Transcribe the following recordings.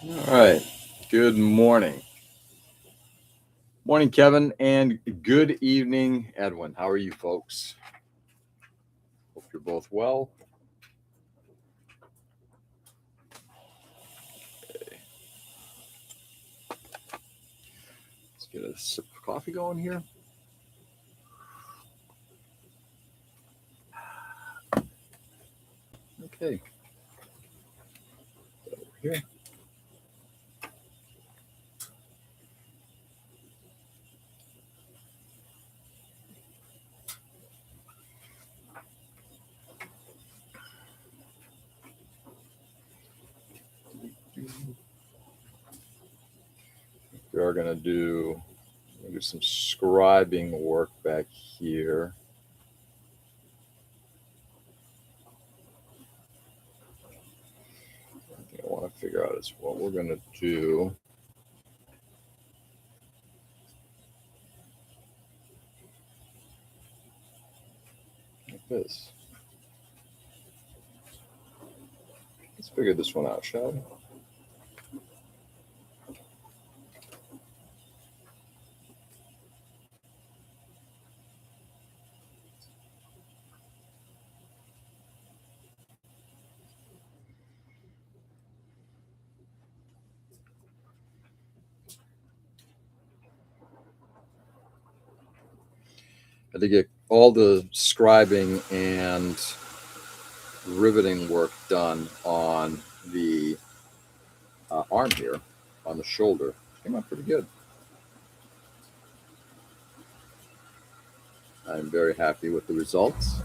All right. Good morning. Morning, Kevin, and good evening, Edwin. How are you folks? Hope you're both well. Okay. Let's get a sip of coffee going here. Okay. Over here. We are going to do some scribing work back here. I think I want to figure out is what we're going to do. Like this. Let's figure this one out, shall we? I had to get all the scribing and riveting work done on the arm here, on the shoulder. Came out pretty good. I'm very happy with the results.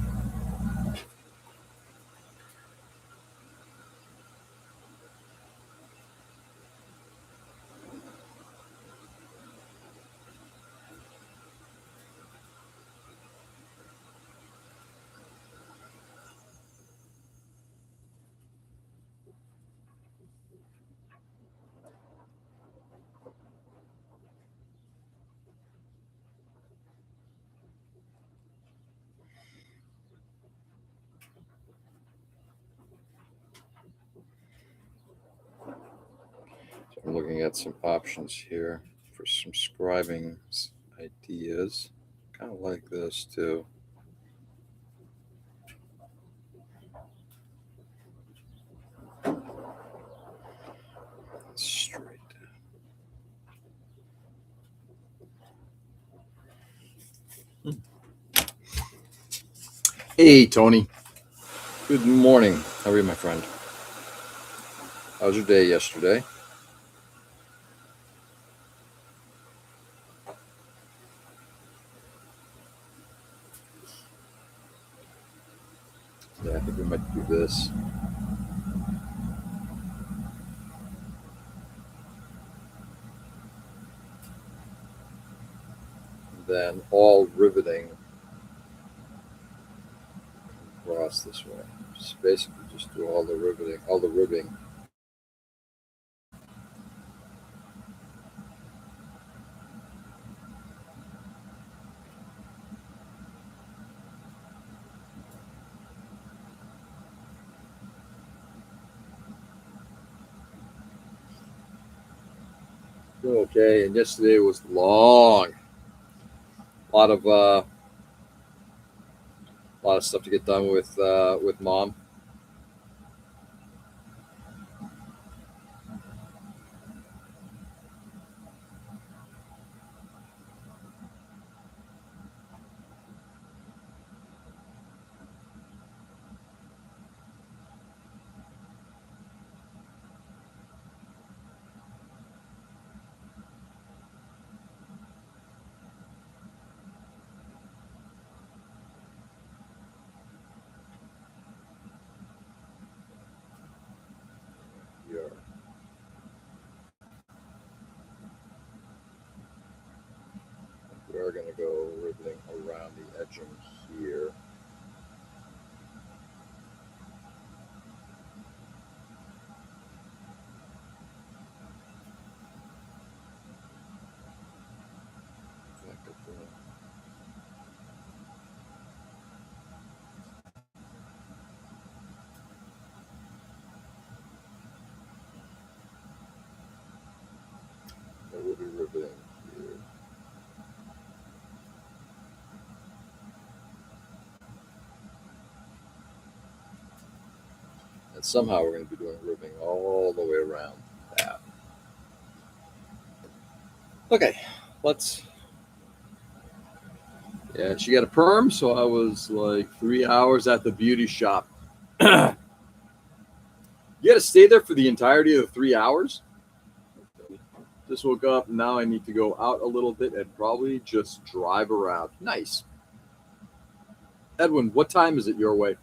So I'm looking at some options here for some scribing ideas. Kind of like this too. Straight down. Hey, Tony. Good morning. How are you, my friend? How was your day yesterday? Yeah, I think we might do this. Then all riveting across this way. Just basically just do all the riveting, all the ribbing. Okay, and yesterday was long. A lot of stuff to get done with mom. Here. We are going to go riveting around the edging here. And somehow we're going to be doing ribbing all the way around that. Okay, let's. Yeah, she got a perm, so I was like 3 hours at the beauty shop. You got to stay there for the entirety of the 3 hours? Just woke up, and now I need to go out a little bit and probably just drive around. Nice. Edwin, what time is it your way?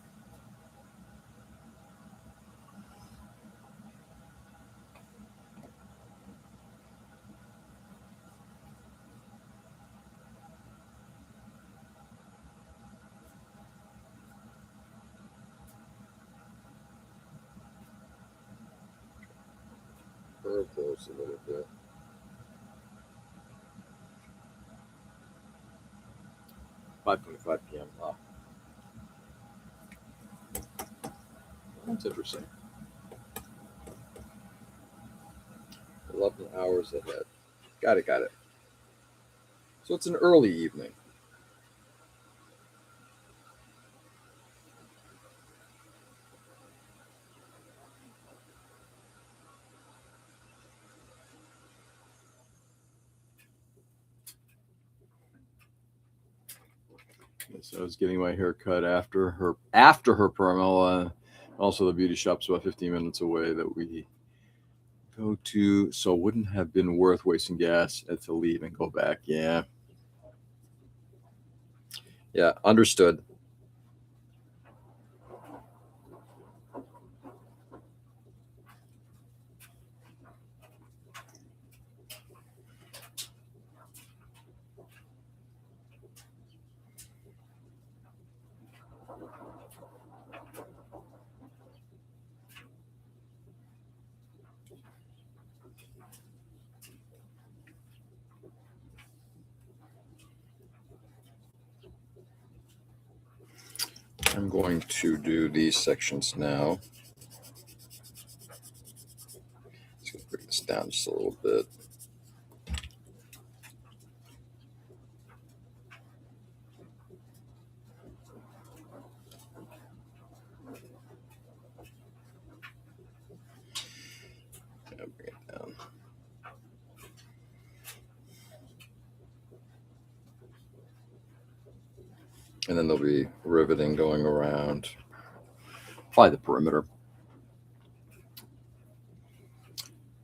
Very close a little bit. 5:25 p.m. Wow. That's interesting. 11 hours ahead. Got it, got it. So it's an early evening. So I was getting my hair cut after her perm. Also, the beauty shop's about 15 minutes away that we go to, so it wouldn't have been worth wasting gas to leave and go back. Yeah, understood. I'm going to do these sections now. Just going to bring this down just a little bit. Bring it down. And then there'll be riveting going around, probably the perimeter.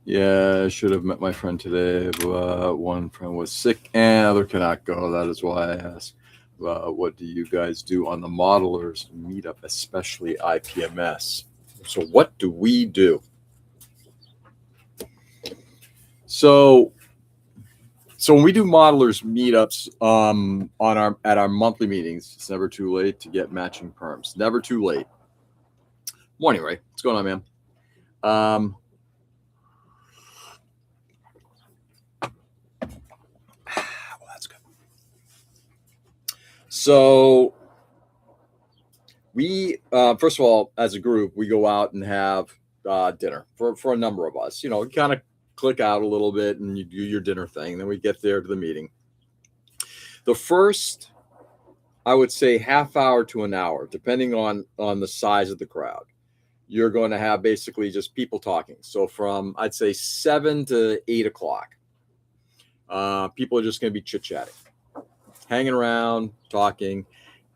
Yeah, I should have met my friend today, but one friend was sick and other cannot go. That is why I asked, what do you guys do on the modelers meetup, especially IPMS? So what do we do? So when we do modelers meetups at our monthly meetings, it's never too late to get matching perms. Never too late. Morning, Ray. What's going on, man? Well, that's good. So we, first of all, as a group, we go out and have dinner for a number of us. You know, kind of click out a little bit and you do your dinner thing. Then we get there to the meeting. The first, I would say, half hour to an hour, depending on the size of the crowd, you're going to have basically just people talking. So from, I'd say, 7 to 8 o'clock, people are just going to be chit-chatting, hanging around, talking.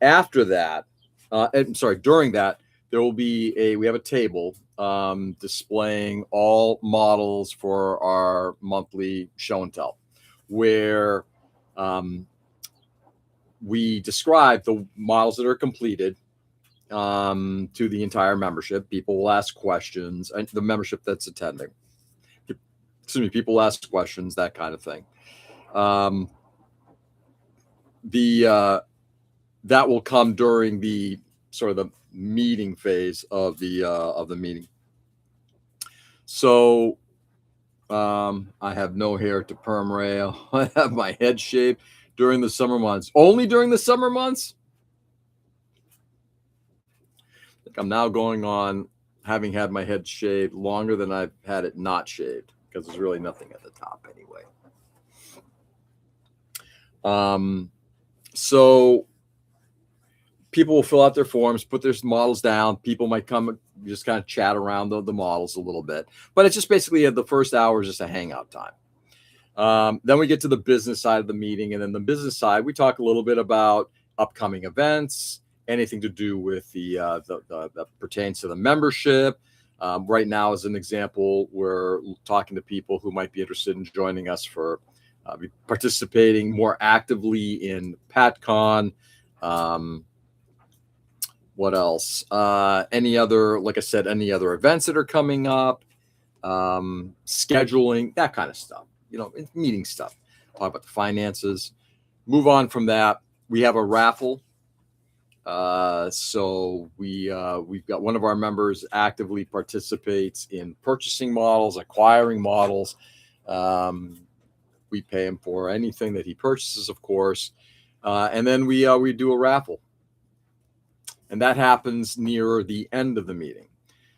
After that, during that, there will be we have a table displaying all models for our monthly show and tell, where we describe the models that are completed to the entire membership. People will ask questions, and the membership that's attending. Excuse me, people ask questions, that kind of thing. That will come during the sort of the meeting phase of the meeting. So I have no hair to perm rail. I have my head shaved during the summer months. Only during the summer months? Like I'm now going on having had my head shaved longer than I've had it not shaved, because there's really nothing at the top anyway. So people will fill out their forms, put their models down. People might come just kind of chat around the models a little bit, but it's just basically the first hour is just a hangout time. Then we get to the business side of the meeting, and then the business side, we talk a little bit about upcoming events, anything to do with that pertains to the membership. Right now, as an example, we're talking to people who might be interested in joining us for participating more actively in PatCon. What else? Any other, like I said, any other events that are coming up, scheduling, that kind of stuff, meeting stuff. Talk about the finances. Move on from that. We have a raffle. So we've got one of our members actively participates in purchasing models, acquiring models. We pay him for anything that he purchases, of course. And then we do a raffle. And that happens near the end of the meeting.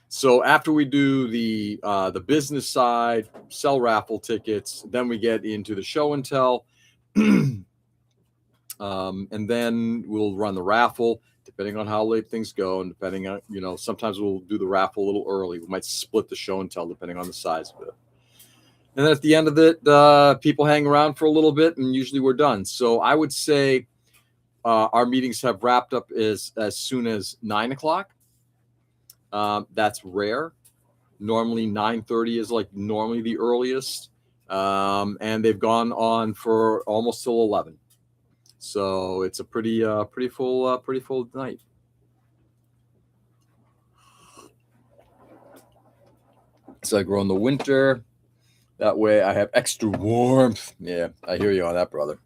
So after we do the business side, sell raffle tickets, then we get into the show and tell. And then we'll run the raffle, depending on how late things go. And depending on, sometimes we'll do the raffle a little early. We might split the show and tell, depending on the size of it. And then at the end of it, people hang around for a little bit, and usually we're done. So I would say our meetings have wrapped up as soon as 9 o'clock. That's rare. Normally 9:30 is like normally the earliest. And they've gone on for almost till 11. So it's a pretty full night. So I grow in the winter. That way I have extra warmth. Yeah, I hear you on that, brother.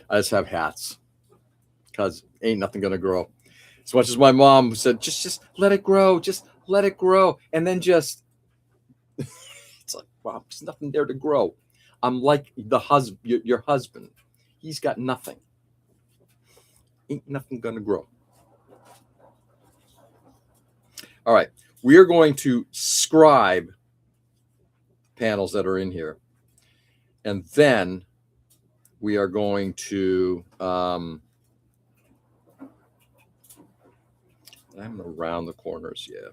I just have hats because ain't nothing going to grow. As much as my mom said, just let it grow. Just let it grow. And then it's like, wow, there's nothing there to grow. I'm like your husband. He's got nothing. Ain't nothing going to grow. All right. We are going to scribe panels that are in here. And then we are going to I'm around the corners, yeah.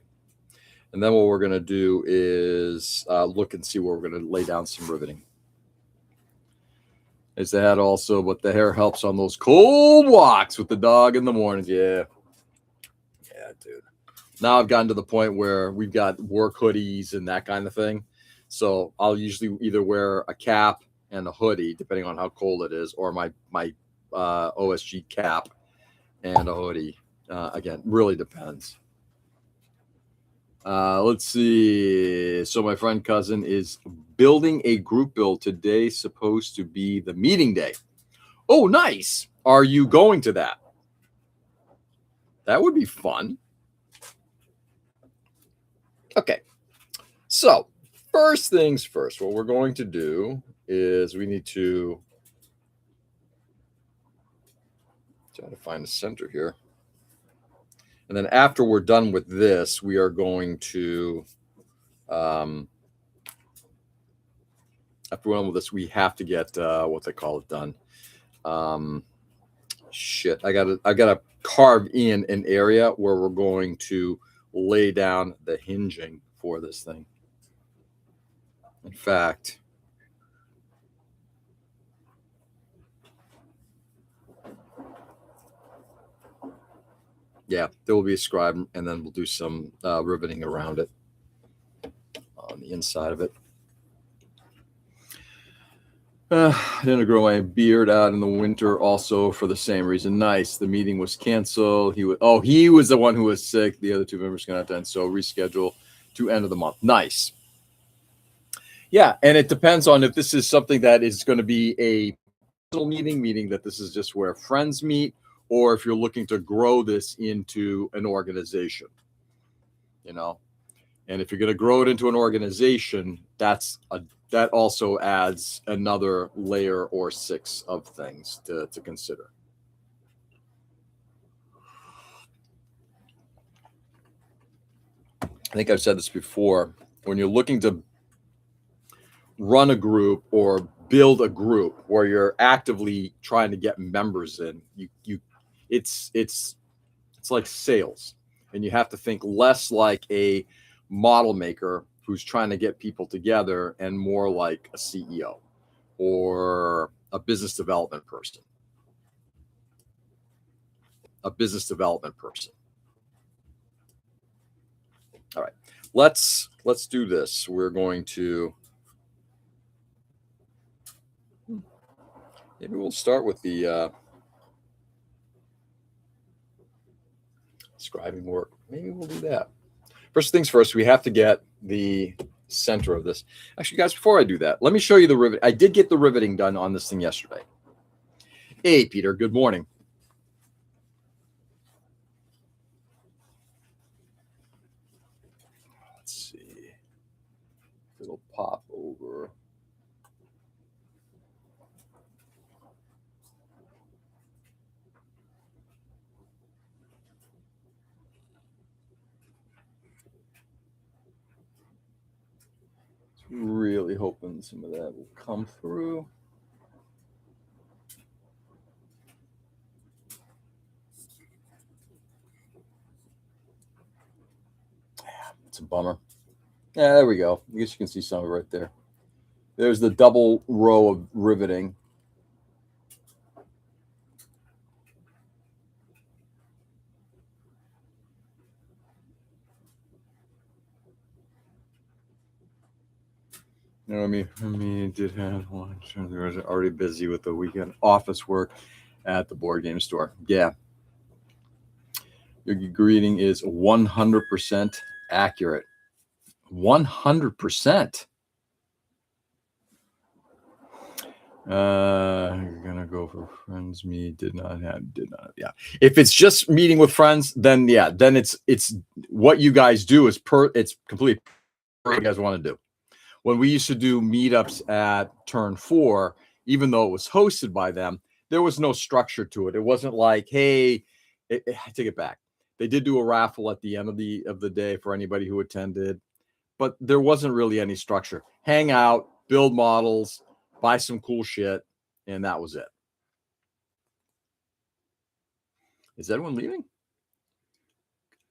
And then what we're going to do is look and see where we're going to lay down some riveting. Is that also, but the hair helps on those cold walks with the dog in the mornings. Yeah. Yeah, dude. Now I've gotten to the point where we've got work hoodies and that kind of thing. So I'll usually either wear a cap and a hoodie, depending on how cold it is, or my OSG cap and a hoodie. Again, really depends. Let's see. So my friend cousin is building a group build today, supposed to be the meeting day. Oh, nice. Are you going to that? That would be fun. Okay. So first things first, what we're going to do is we need to try to find a center here. And then after we're done with this, we are going to, after we're done with this, we have to get what they call it done. I gotta carve in an area where we're going to lay down the hinging for this thing. In fact, yeah, there will be a scribe, and then we'll do some riveting around it on the inside of it. I didn't grow my beard out in the winter also for the same reason. Nice. The meeting was canceled. He was the one who was sick. The other two members going to attend, so reschedule to end of the month. Nice. Yeah, and it depends on if this is something that is going to be a personal meeting that this is just where friends meet, or if you're looking to grow this into an organization, and if you're going to grow it into an organization, that also adds another layer or 6 of things to consider. I think I've said this before. When you're looking to run a group or build a group where you're actively trying to get members in, It's like sales, and you have to think less like a model maker who's trying to get people together and more like a CEO or a business development person. A business development person. All right, let's do this. We're going to maybe we'll start with the scribing work. Maybe we'll do that. First things first, we have to get the center of this. Actually, guys, before I do that, let me show you the rivet. I did get the riveting done on this thing yesterday. Hey, Peter, good morning. Let's see. It'll pop over. Really hoping some of that will come through. It's a bummer. Yeah, there we go. I guess you can see some of it right there. There's the double row of riveting. You know what I mean? Did have one. They were already busy with the weekend office work at the board game store. Yeah. Your greeting is 100% accurate. 100%. You're gonna go for friends meet. Did not. Yeah. If it's just meeting with friends, then yeah, then it's what you guys do is it's completely what you guys want to do. When we used to do meetups at Turn 4, even though it was hosted by them, there was no structure to it. It wasn't like, hey, I take it back. They did do a raffle at the end of the day for anybody who attended, but there wasn't really any structure. Hang out, build models, buy some cool shit, and that was it. Is everyone leaving?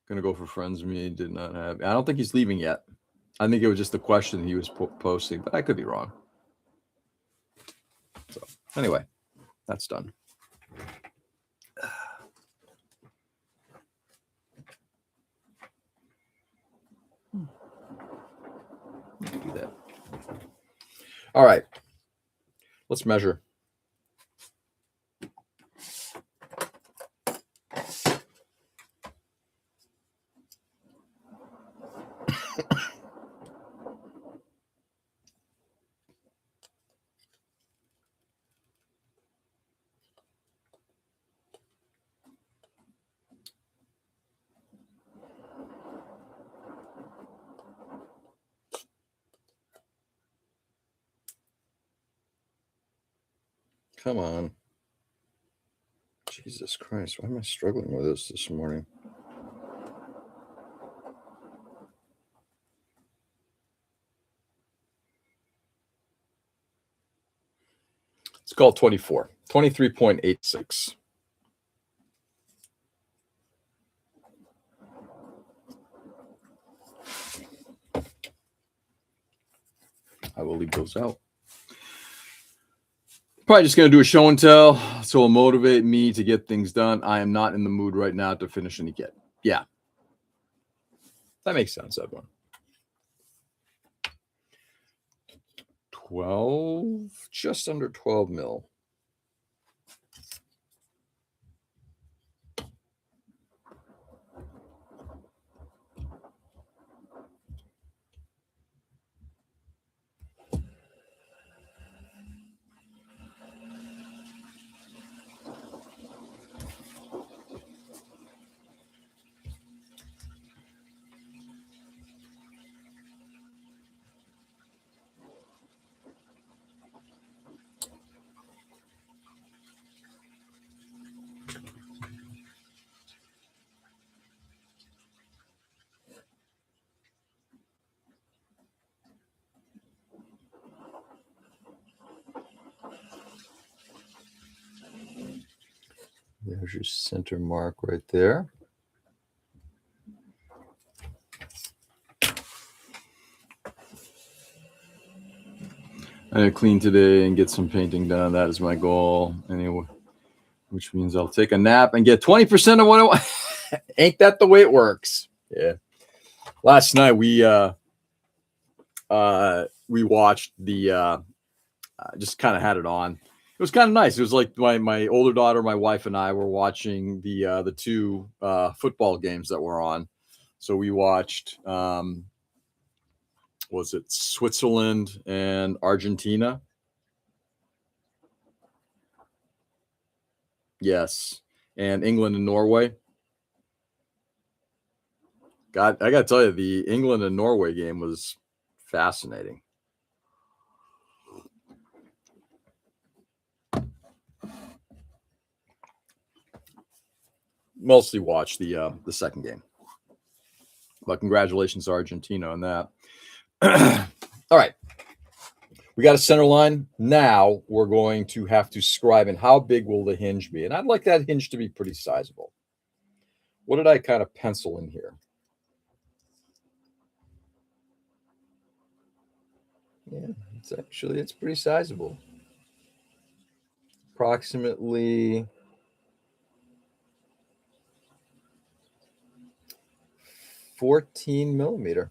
Gonna go for friends meet. Did not have. I don't think he's leaving yet. I think it was just the question he was posting, but I could be wrong. So anyway, that's done. Do that. All right. Let's measure. Come on. Jesus Christ. Why am I struggling with this morning? It's called 24. 23.86. I will leave those out. Probably just going to do a show and tell, so it'll motivate me to get things done. I am not in the mood right now to finish any kit. Yeah. That makes sense, everyone. 12, just under 12 mil. There's your center mark right there. I'm going to clean today and get some painting done. That is my goal. Anyway, which means I'll take a nap and get 20% of what I want. Ain't that the way it works? Yeah. Last night we watched the just kind of had it on. It was kind of nice. It was like my older daughter, my wife, and I were watching the two football games that were on. So we watched was it Switzerland and Argentina? Yes. And England and Norway. God, I got to tell you, the England and Norway game was fascinating. Mostly watched the second game. But congratulations to Argentina on that. All right. We got a center line. Now we're going to have to scribe in how big will the hinge be. And I'd like that hinge to be pretty sizable. What did I kind of pencil in here? Yeah, it's pretty sizable. Approximately 14 millimeter.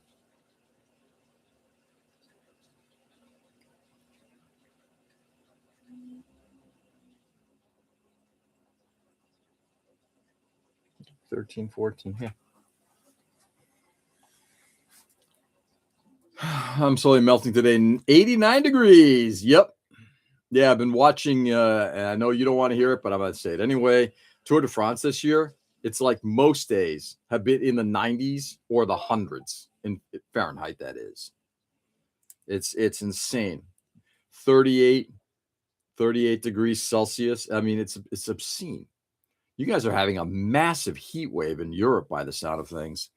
$13, $14. Yeah. I'm slowly melting today. 89 degrees. Yep. Yeah, I've been watching, and I know you don't want to hear it, but I'm going to say it anyway. Tour de France this year, it's like most days have been in the 90s or the hundreds in Fahrenheit, that is. It's insane. 38 degrees Celsius. I mean, it's obscene. You guys are having a massive heat wave in Europe by the sound of things.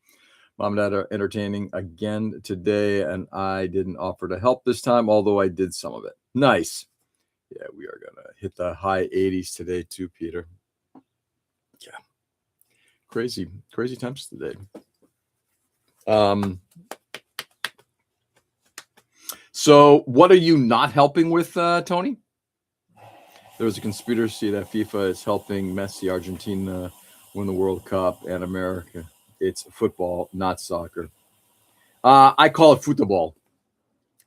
Mom and Dad are entertaining again today, and I didn't offer to help this time, although I did some of it. Nice. Yeah, we are going to hit the high 80s today too, Peter. Yeah. Crazy temps today. So what are you not helping with, Tony? There was a conspiracy that FIFA is helping Messi, Argentina, win the World Cup, and America. It's football, not soccer. I call it football.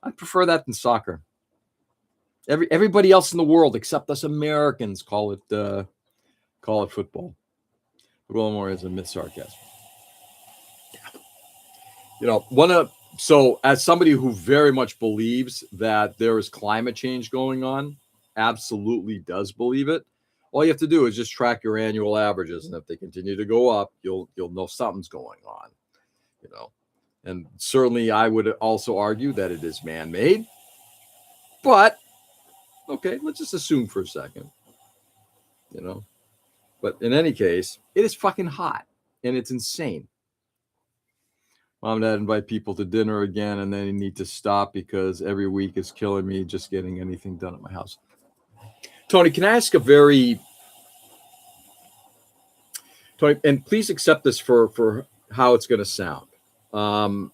I prefer that than soccer. Everybody else in the world except us Americans call it football. More is a myth sarcasm. Yeah. So as somebody who very much believes that there is climate change going on, absolutely does believe it. All you have to do is just track your annual averages, and if they continue to go up, you'll know something's going on. And certainly I would also argue that it is man-made. But okay, let's just assume for a second. But in any case, it is fucking hot and it's insane. Mom and Dad invite people to dinner again, and they need to stop because every week is killing me just getting anything done at my house. Tony, can I ask Tony, and please accept this for how it's going to sound. I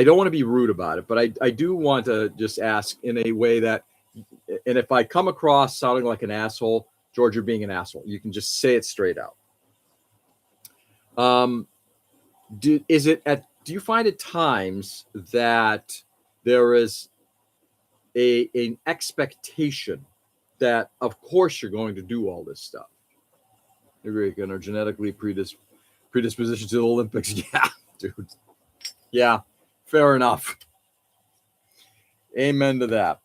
don't want to be rude about it, but I do want to just ask in a way that, and if I come across sounding like an asshole, George, you're being an asshole. You can just say it straight out. Do you find at times that there is an expectation that, of course, you're going to do all this stuff? You're going to genetically predisposition to the Olympics. Yeah, dude. Yeah, fair enough. Amen to that.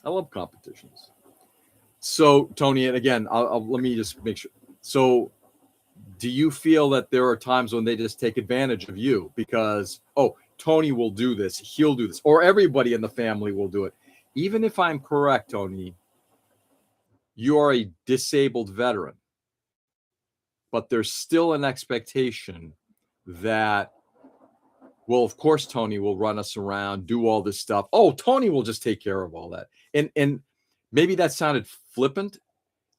I love competitions. So, Tony, and again, let me just make sure. So, do you feel that there are times when they just take advantage of you because, Tony will do this, he'll do this, or everybody in the family will do it? Even if I'm correct, Tony, you are a disabled veteran, but there's still an expectation that well, of course, Tony will run us around, do all this stuff. Oh, Tony will just take care of all that. And maybe that sounded flippant.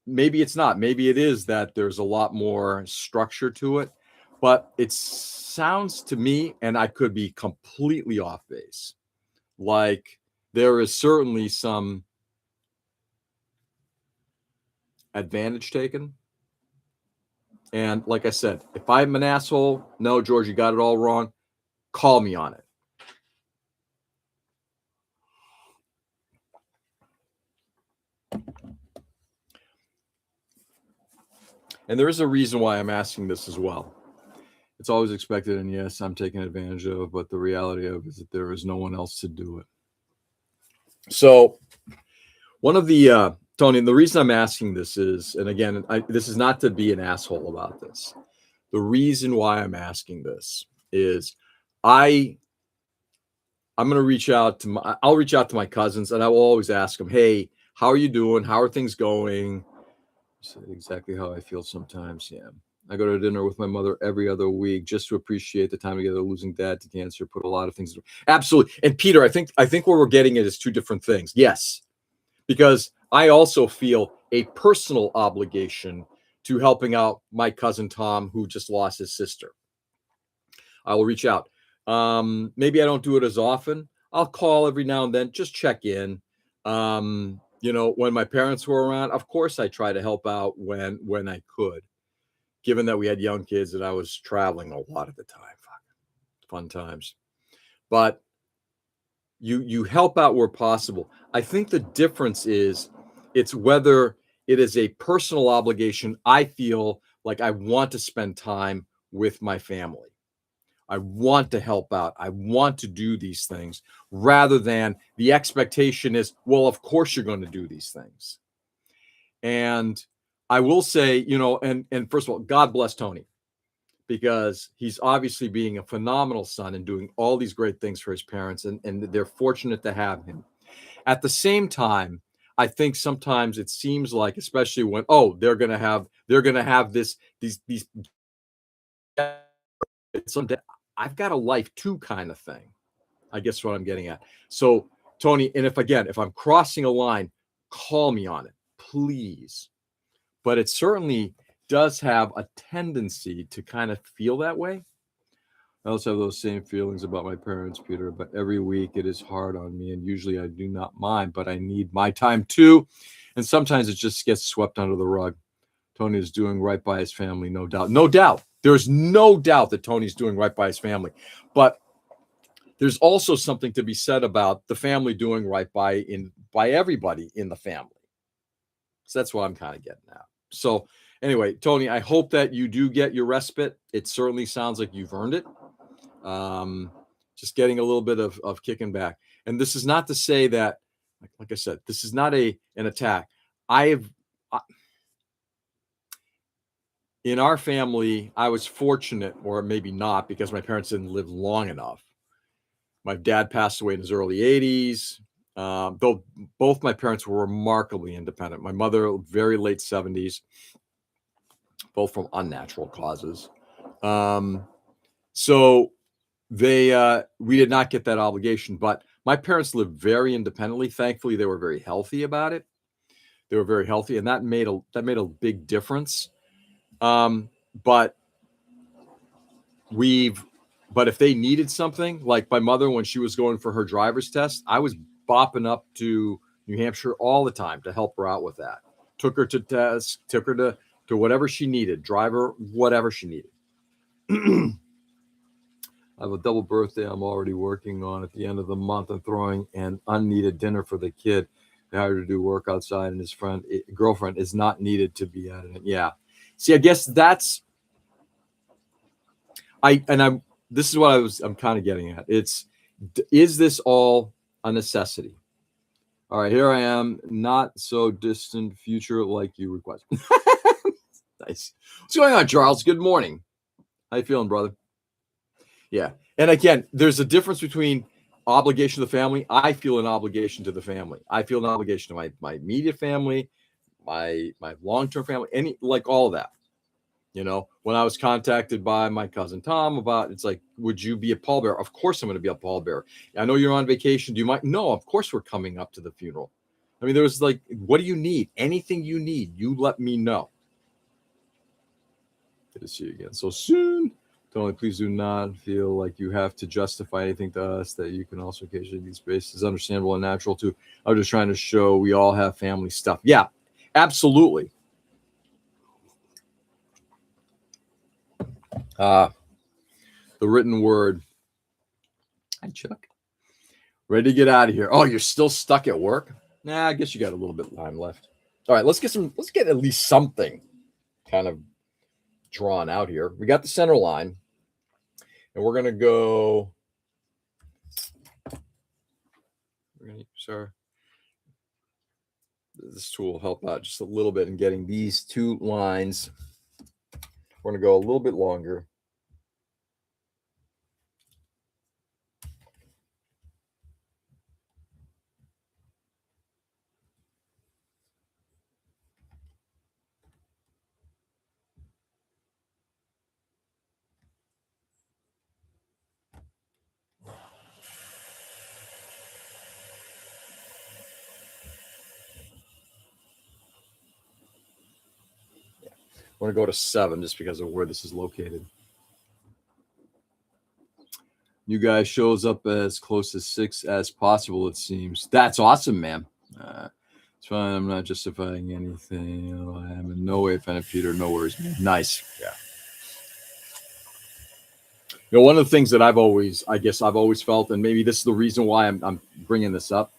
Maybe it's not. Maybe it is that there's a lot more structure to it. But it sounds to me, and I could be completely off base, like there is certainly some advantage taken. And like I said, if I'm an asshole, no, George, you got it all wrong. Call me on it. And there is a reason why I'm asking this as well. It's always expected, and yes, I'm taken advantage of, but the reality of it is that there is no one else to do it. So one of the, Tony, the reason I'm asking this is, and again, this is not to be an asshole about this. The reason why I'm asking this is I'm going to reach out to I'll reach out to my cousins, and I will always ask them, hey, how are you doing? How are things going? Exactly how I feel sometimes. Yeah. I go to dinner with my mother every other week just to appreciate the time together. Losing dad to cancer put a lot of things. Absolutely. And Peter, I think where we're getting at is two different things. Yes, because I also feel a personal obligation to helping out my cousin Tom, who just lost his sister. I will reach out. Maybe I don't do it as often. I'll call every now and then, just check in. When my parents were around, of course I try to help out when I could. Given that we had young kids and I was traveling a lot at the time. Fun times. But you help out where possible. I think the difference is it's whether it is a personal obligation. I feel like I want to spend time with my family. I want to help out. I want to do these things rather than the expectation is, well, of course you're going to do these things. And I will say, and first of all, God bless Tony, because he's obviously being a phenomenal son and doing all these great things for his parents, and they're fortunate to have him. At the same time, I think sometimes it seems like, especially when, they're going to have these someday. I've got a life too, kind of thing. I guess what I'm getting at. So Tony, and if I'm crossing a line, call me on it, please. But it certainly does have a tendency to kind of feel that way. I also have those same feelings about my parents, Peter, but every week it is hard on me, and usually I do not mind, but I need my time too. And sometimes it just gets swept under the rug. Tony is doing right by his family, no doubt. No doubt. There's no doubt that Tony's doing right by his family. But there's also something to be said about the family doing right by everybody in the family. So that's what I'm kind of getting at. So anyway, Tony, I hope that you do get your respite. It certainly sounds like you've earned it. Just getting a little bit of kicking back. And this is not to say that, like I said, this is not an attack. In our family, I was fortunate, or maybe not, because my parents didn't live long enough. My dad passed away in his early 80s. Though both my parents were remarkably independent. My mother, very late 70s, both from unnatural causes. So we did not get that obligation, but my parents lived very independently. Thankfully, they were very healthy about it. They were very healthy, and that made a big difference. But if they needed something, like my mother, when she was going for her driver's test, I was bopping up to New Hampshire all the time to help her out with that. Took her to tests, took her to whatever she needed, driver, whatever she needed. I have a double birthday I'm already working on at the end of the month. I'm throwing an unneeded dinner for the kid. They hired to do work outside, and his girlfriend is not needed to be at it. Yeah. See, I guess this is what I'm kind of getting at. Is this all a necessity? All right, here I am, not so distant future like you request. Nice. What's going on, Charles? Good morning. How you feeling, brother? Yeah. And again, there's a difference between obligation to the family. I feel an obligation to the family. I feel an obligation to my immediate family, my long-term family, all of that. When I was contacted by my cousin Tom about, it's like, would you be a pallbearer? Of course I'm going to be a pallbearer. I know you're on vacation. Do you mind? No, of course we're coming up to the funeral. I mean, there was like, what do you need? Anything you need, you let me know. Good to see you again so soon. Tony, please do not feel like you have to justify anything to us, that you can also occasionally be space is understandable and natural too. I'm just trying to show we all have family stuff. Yeah, absolutely. The written word. Hi, Chuck. Ready to get out of here. Oh, you're still stuck at work? Nah, I guess you got a little bit of time left. All right, let's get at least something kind of drawn out here. We got the center line, and we're gonna go. Sorry. This tool will help out just a little bit in getting these two lines. We're gonna go a little bit longer. I want to go to 7 just because of where this is located. You guys shows up as close to 6 as possible, it seems. That's awesome, man. It's fine. I'm not justifying anything. I am in no way offended, Peter. No worries, man. Nice. Yeah. One of the things that I've always felt, and maybe this is the reason why I'm bringing this up,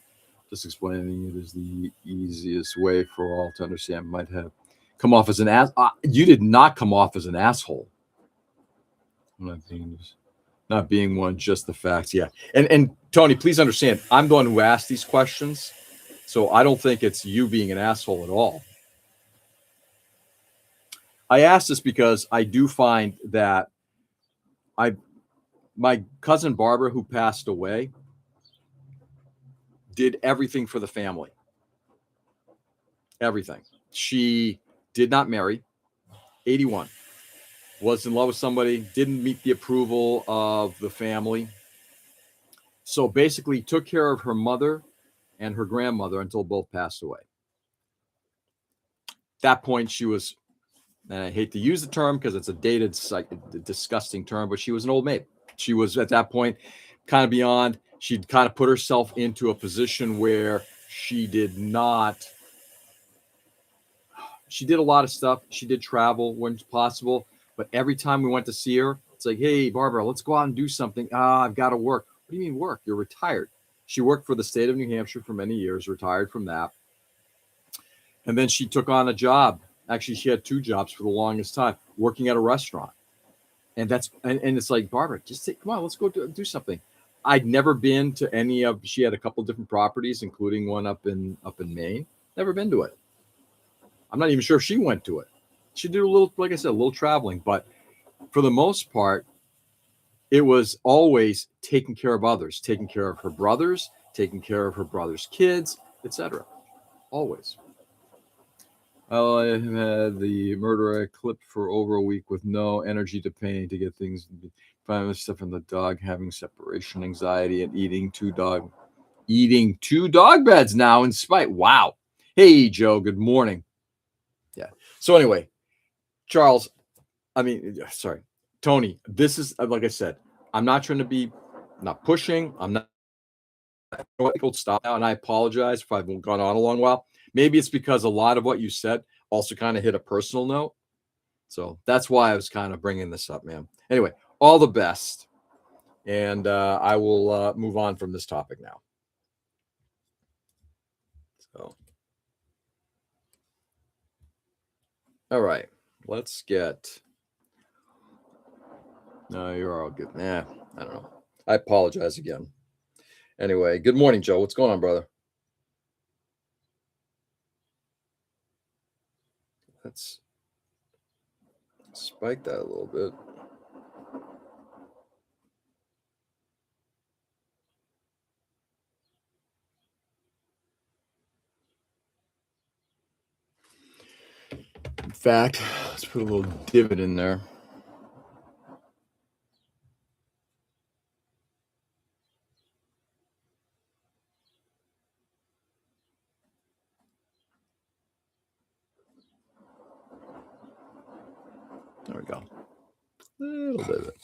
just explaining it is the easiest way for all to understand. Might have come off as an ass. You did not come off as an asshole. I'm not being one, just the facts. Yeah. And Tony, please understand, I'm the one who asked these questions. So I don't think it's you being an asshole at all. I asked this because I do find that my cousin Barbara, who passed away, did everything for the family. Everything. She did not marry. 81. Was in love with somebody, didn't meet the approval of the family. So basically took care of her mother and her grandmother until both passed away. At that point, she was, and I hate to use the term because it's a dated, disgusting term, but she was an old maid. She was at that point kind of beyond. She'd kind of put herself into a position where she did not. She did a lot of stuff. She did travel when possible, but every time we went to see her, it's like, hey, Barbara, let's go out and do something. I've got to work. What do you mean work? You're retired. She worked for the state of New Hampshire for many years, retired from that. And then she took on a job. Actually, she had 2 jobs for the longest time, working at a restaurant. And it's like, Barbara, just come on, let's go do something. I'd never been to any of, she had a couple of different properties, including one up in Maine. Never been to it. I'm not even sure if she went to it. She did a little, like I said, a little traveling, but for the most part, it was always taking care of others, taking care of her brothers, taking care of her brother's kids, etc. Always. I have had the murder I clipped for over a week with no energy to pain to get things, find stuff in the dog, having separation anxiety and eating 2 dog beds now in spite. Wow. Hey, Joe, good morning. Yeah. So anyway, Charles, sorry, Tony, this is, like I said, I'm not trying to be, not pushing. I'm not. Stop now, and I apologize if I've gone on a long while. Maybe it's because a lot of what you said also kind of hit a personal note. So that's why I was kind of bringing this up, man. Anyway, all the best. And I will move on from this topic now. So, all right, let's get. No, you're all good. I don't know. I apologize again. Anyway, good morning, Joe. What's going on, brother? Let's spike that a little bit. fact, let's put a little divot in there. There we go. Little divot.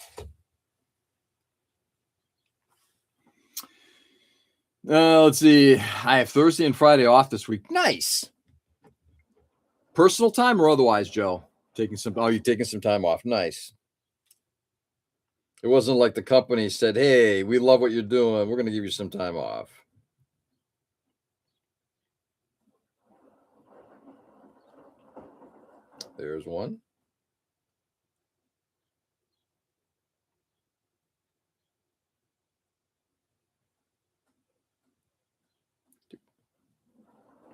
Let's see. I have Thursday and Friday off this week. Nice. Personal time or otherwise, Joe? Taking some. Oh, you're taking some time off. Nice. It wasn't like the company said, "Hey, we love what you're doing. We're going to give you some time off." There's one.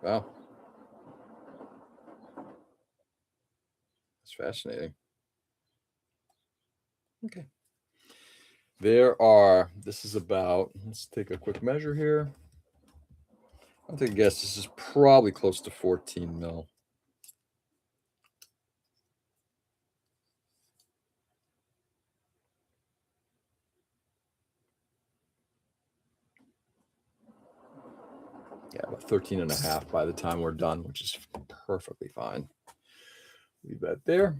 Wow. That's fascinating. Okay. This is about, let's take a quick measure here. I'll take a guess. This is probably close to 14 mil. Yeah, about 13 and a half by the time we're done, which is perfectly fine. Leave that there.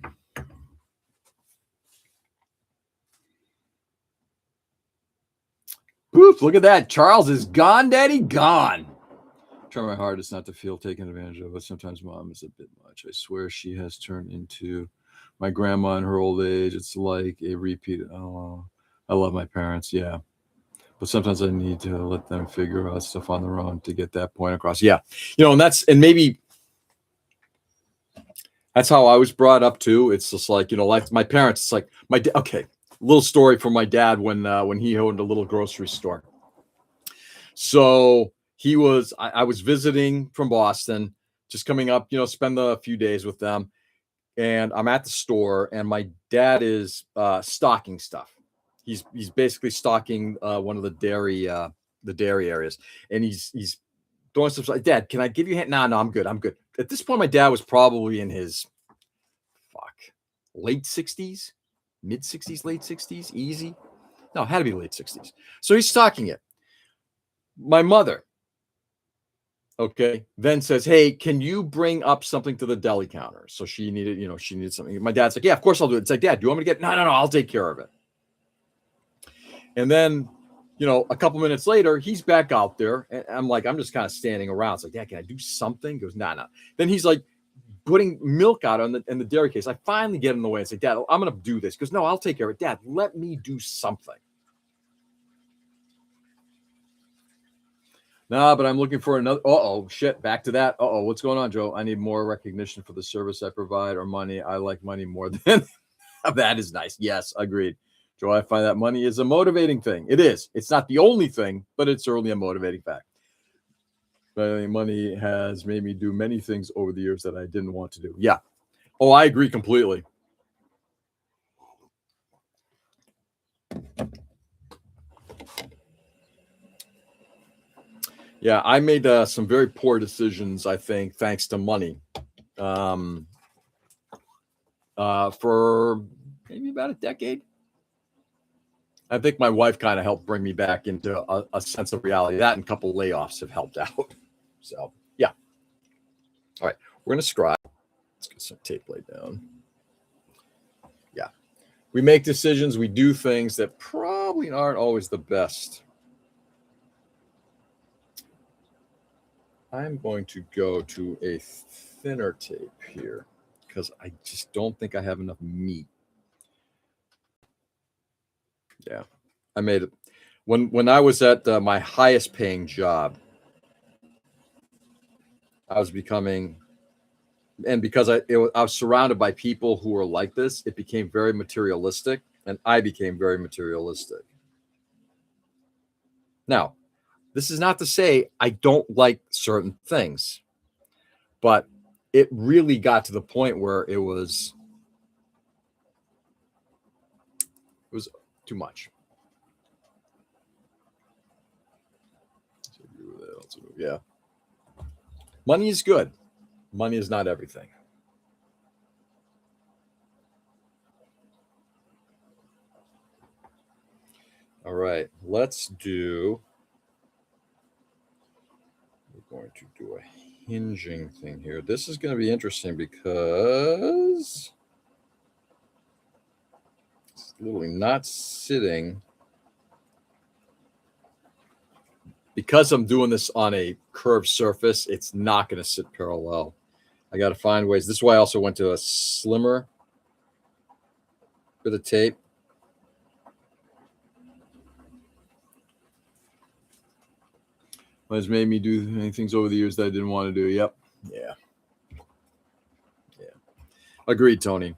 Poof, look at that. Charles is gone, Daddy, gone. Try my hardest not to feel taken advantage of, but sometimes Mom is a bit much. I swear she has turned into my grandma in her old age. It's like a repeat. Oh, I love my parents, yeah. But sometimes I need to let them figure out stuff on their own to get that point across. Yeah. And maybe that's how I was brought up too. It's just like, like my parents, it's like okay, little story from my dad when he owned a little grocery store. So I was visiting from Boston, just coming up, spend a few days with them. And I'm at the store and my dad is stocking stuff. He's basically stocking one of the dairy areas. And he's throwing stuff like, Dad, can I give you a hand? No, I'm good. At this point, my dad was probably in his late 60s, mid 60s, late 60s, easy. No, it had to be late 60s. So he's stocking it. My mother, okay, then says, hey, can you bring up something to the deli counter? So she needed something. My dad's like, yeah, of course I'll do it. It's like, Dad, do you want me to get? No, I'll take care of it. And then, a couple minutes later, he's back out there. And I'm just kind of standing around. It's like, Dad, can I do something? He goes, no. Then he's like putting milk out in the dairy case. I finally get in the way and say, Dad, I'm going to do this. He goes, no, I'll take care of it. Dad, let me do something. No, but I'm looking for another. Shit. Back to that. What's going on, Joe? I need more recognition for the service I provide or money. I like money more than that is nice. Yes, agreed. Joe, I find that money is a motivating thing. It is. It's not the only thing, but it's certainly a motivating fact. But money has made me do many things over the years that I didn't want to do. Yeah. Oh, I agree completely. Yeah, I made some very poor decisions, I think, thanks to money. For maybe about a decade. I think my wife kind of helped bring me back into a sense of reality. That and a couple layoffs have helped out. So, yeah. All right, we're going to scribe. Let's get some tape laid down. Yeah. We make decisions. We do things that probably aren't always the best. I'm going to go to a thinner tape here because I just don't think I have enough meat. Yeah, I made it. When I was at my highest paying job, I was becoming, and because I was surrounded by people who were like this, it became very materialistic, and I became very materialistic. Now, this is not to say I don't like certain things, but it really got to the point where it was too much. Yeah. Money is good. Money is not everything. All right, let's do. We're going to do a hinging thing here. This is going to be interesting because it's literally not sitting. Because I'm doing this on a curved surface, it's not going to sit parallel. I got to find ways. This is why I also went to a slimmer bit of tape. Has made me do many things over the years that I didn't want to do. Yep. Yeah. Yeah. Agreed, Tony.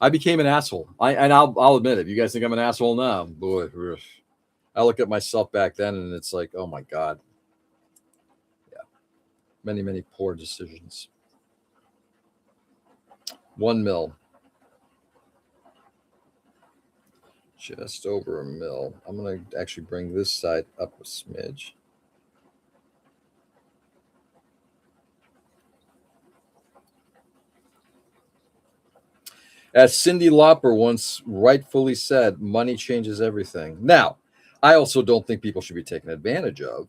I became an asshole. I'll admit it. You guys think I'm an asshole now? Boy, I look at myself back then and it's like, oh my God. Yeah. Many, many poor decisions. 1 mil. Just over a mil. I'm going to actually bring this side up a smidge. As Cyndi Lauper once rightfully said, money changes everything. Now, I also don't think people should be taken advantage of,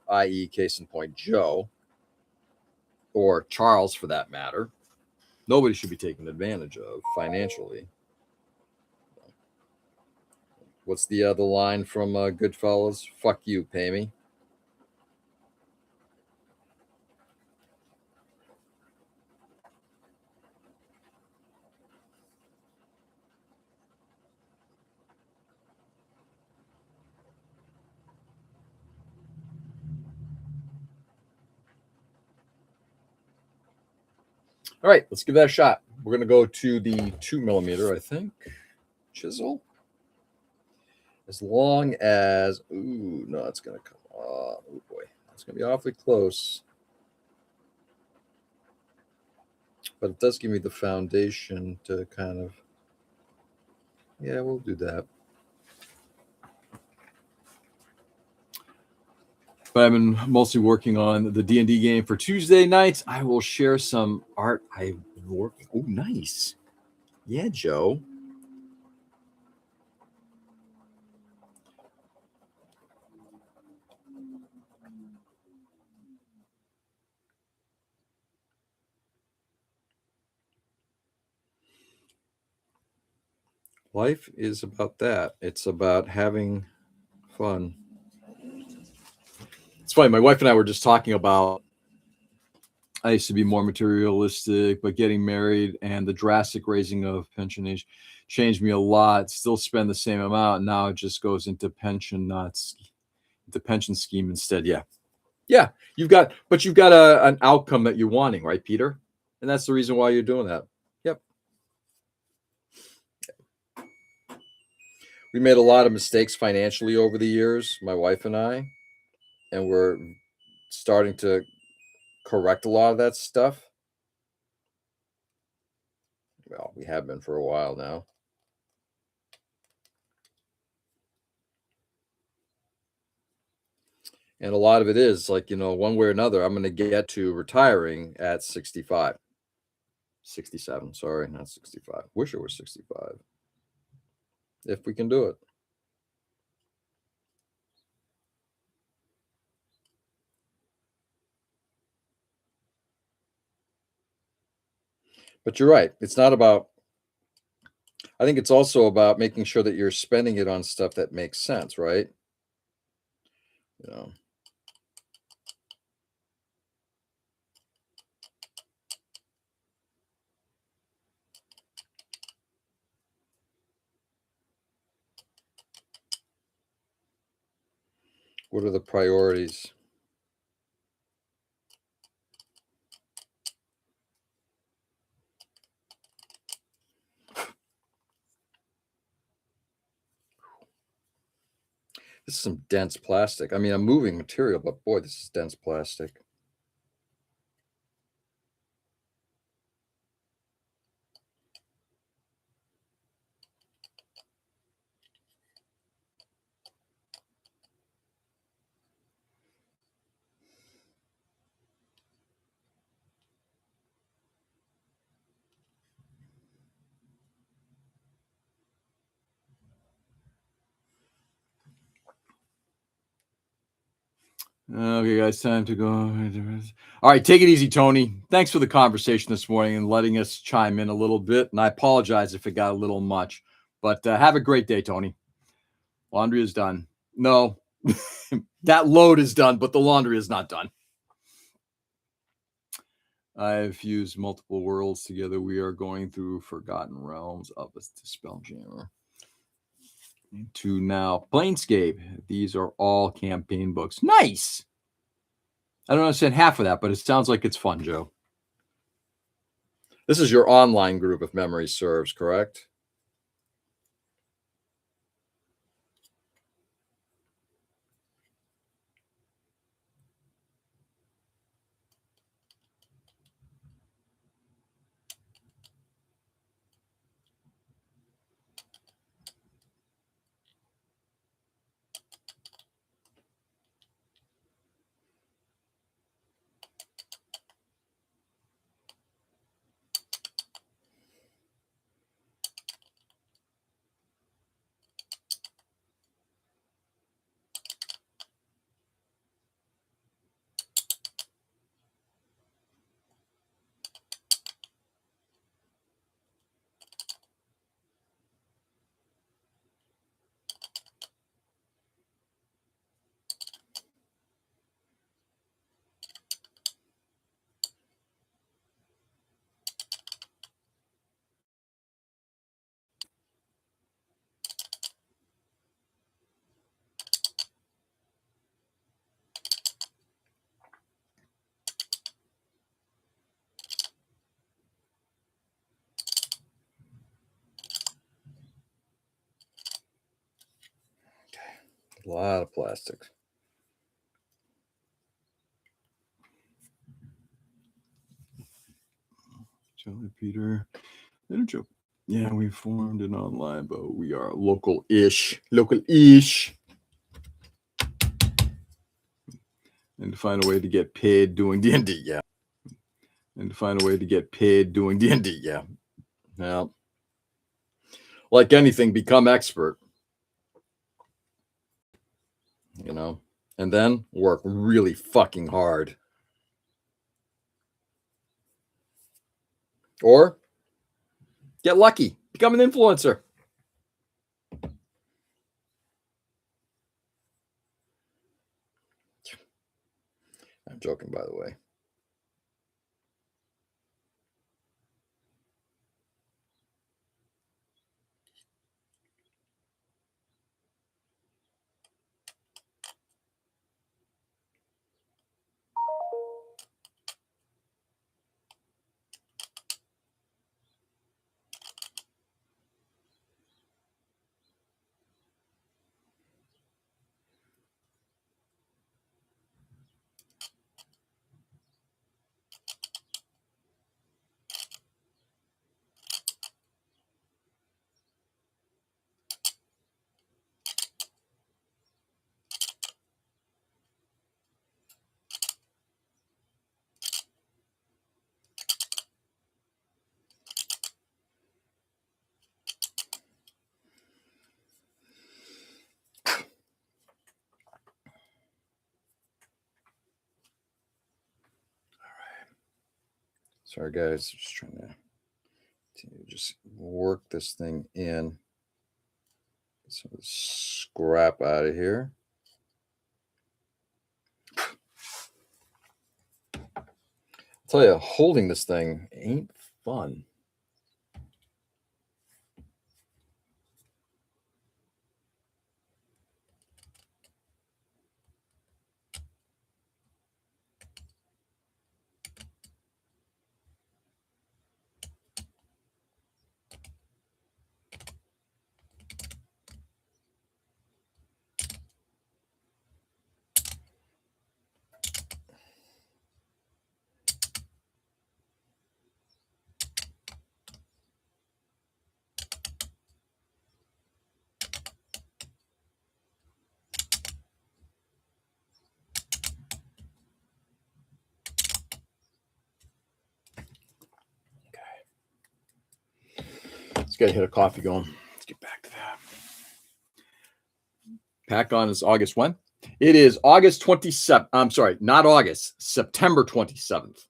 i.e., case in point, Joe or Charles for that matter. Nobody should be taken advantage of financially. What's the other line from Goodfellas? Fuck you, pay me. All right, let's give that a shot. We're going to go to the 2 millimeter, I think, chisel. As long as, ooh, no, it's going to come. Oh boy, it's going to be awfully close. But it does give me the foundation to kind of, yeah, we'll do that. But I've been mostly working on the D&D game for Tuesday nights. I will share some art I worked. Oh, nice. Yeah, Joe. Life is about that. It's about having fun. It's funny. My wife and I were just talking about I used to be more materialistic, but getting married and the drastic raising of pension age changed me a lot. Still spend the same amount. Now it just goes into pension, not the pension scheme instead. Yeah. Yeah. You've got an outcome that you're wanting, right, Peter? And that's the reason why you're doing that. Yep. We made a lot of mistakes financially over the years, my wife and I, and we're starting to correct a lot of that stuff. Well, we have been for a while now. And a lot of it is like, one way or another, I'm going to get to retiring at 65, 67. Sorry, not 65. Wish it was 65. If we can do it. But you're right. It's not about, I think it's also about making sure that you're spending it on stuff that makes sense, right? You know, what are the priorities? This is some dense plastic. I mean, a moving material, but boy, this is dense plastic. Okay, guys, time to go. All right, take it easy, Tony. Thanks for the conversation this morning and letting us chime in a little bit. And I apologize if it got a little much, but have a great day, Tony. Laundry is done. No, that load is done, but the laundry is not done. I've fused multiple worlds together. We are going through forgotten realms of a Spelljammer. To now Planescape. These are all campaign books. Nice. I don't understand half of that, but it sounds like it's fun, Joe. This is your online group, if memory serves, correct? A lot of plastics. Jelly Peter. Little joke. Yeah, we formed an online, but we are local-ish. Local-ish. And to find a way to get paid doing D&D, yeah. And to find a way to get paid doing D&D, yeah. Now, like anything, become expert. You know, and then work really fucking hard. Or get lucky, become an influencer. I'm joking, by the way. Sorry, guys. Just trying to just work this thing in. Get some of the scrap out of here. I'll tell you, holding this thing ain't fun. Let's get a hit of coffee going. Let's get back to that. PACON is August when? It is August 27th. I'm sorry, not August, September 27th.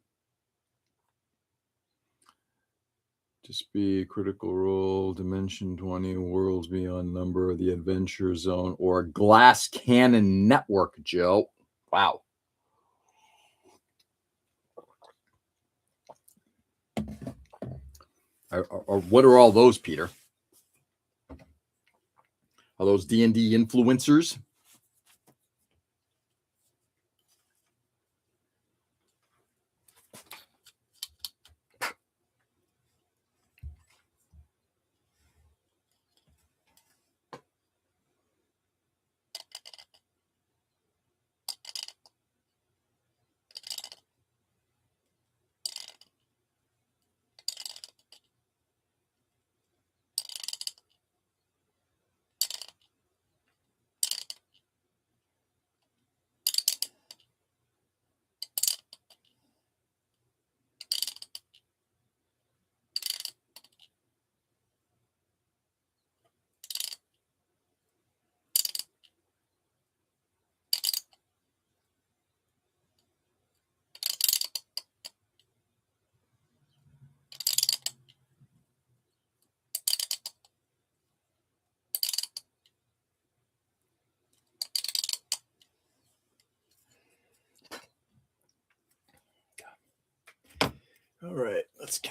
Just be Critical Role, Dimension 20, Worlds Beyond Number, The Adventure Zone, or Glass Cannon Network, Joe. Wow. Or what are all those, Peter? Are those D&D influencers? All right, let's go.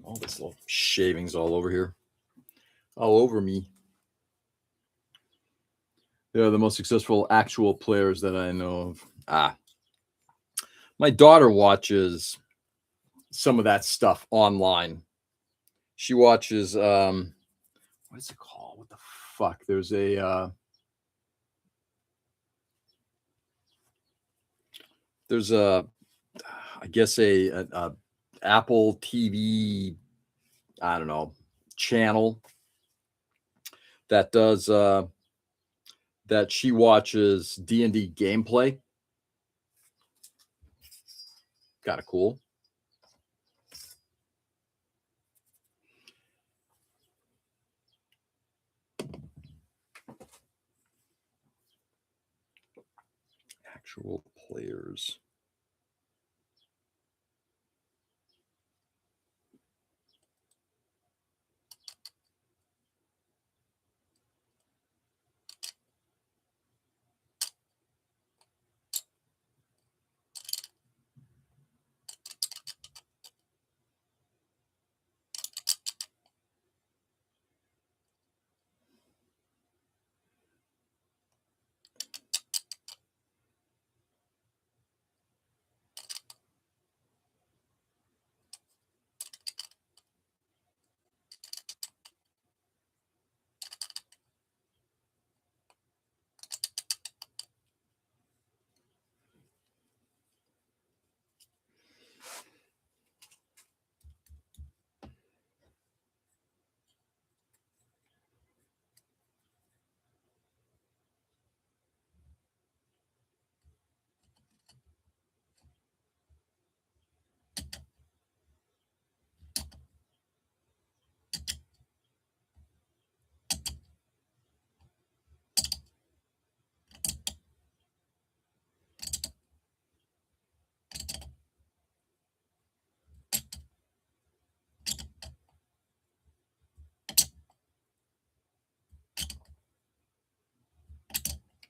All this little shavings all over here. All over me. They're the most successful actual players that I know of. My daughter watches some of that stuff online. She watches what is it called? What the fuck? There's a I guess a Apple TV, I don't know, channel that does that she watches D&D gameplay. Kind of cool. Actual players.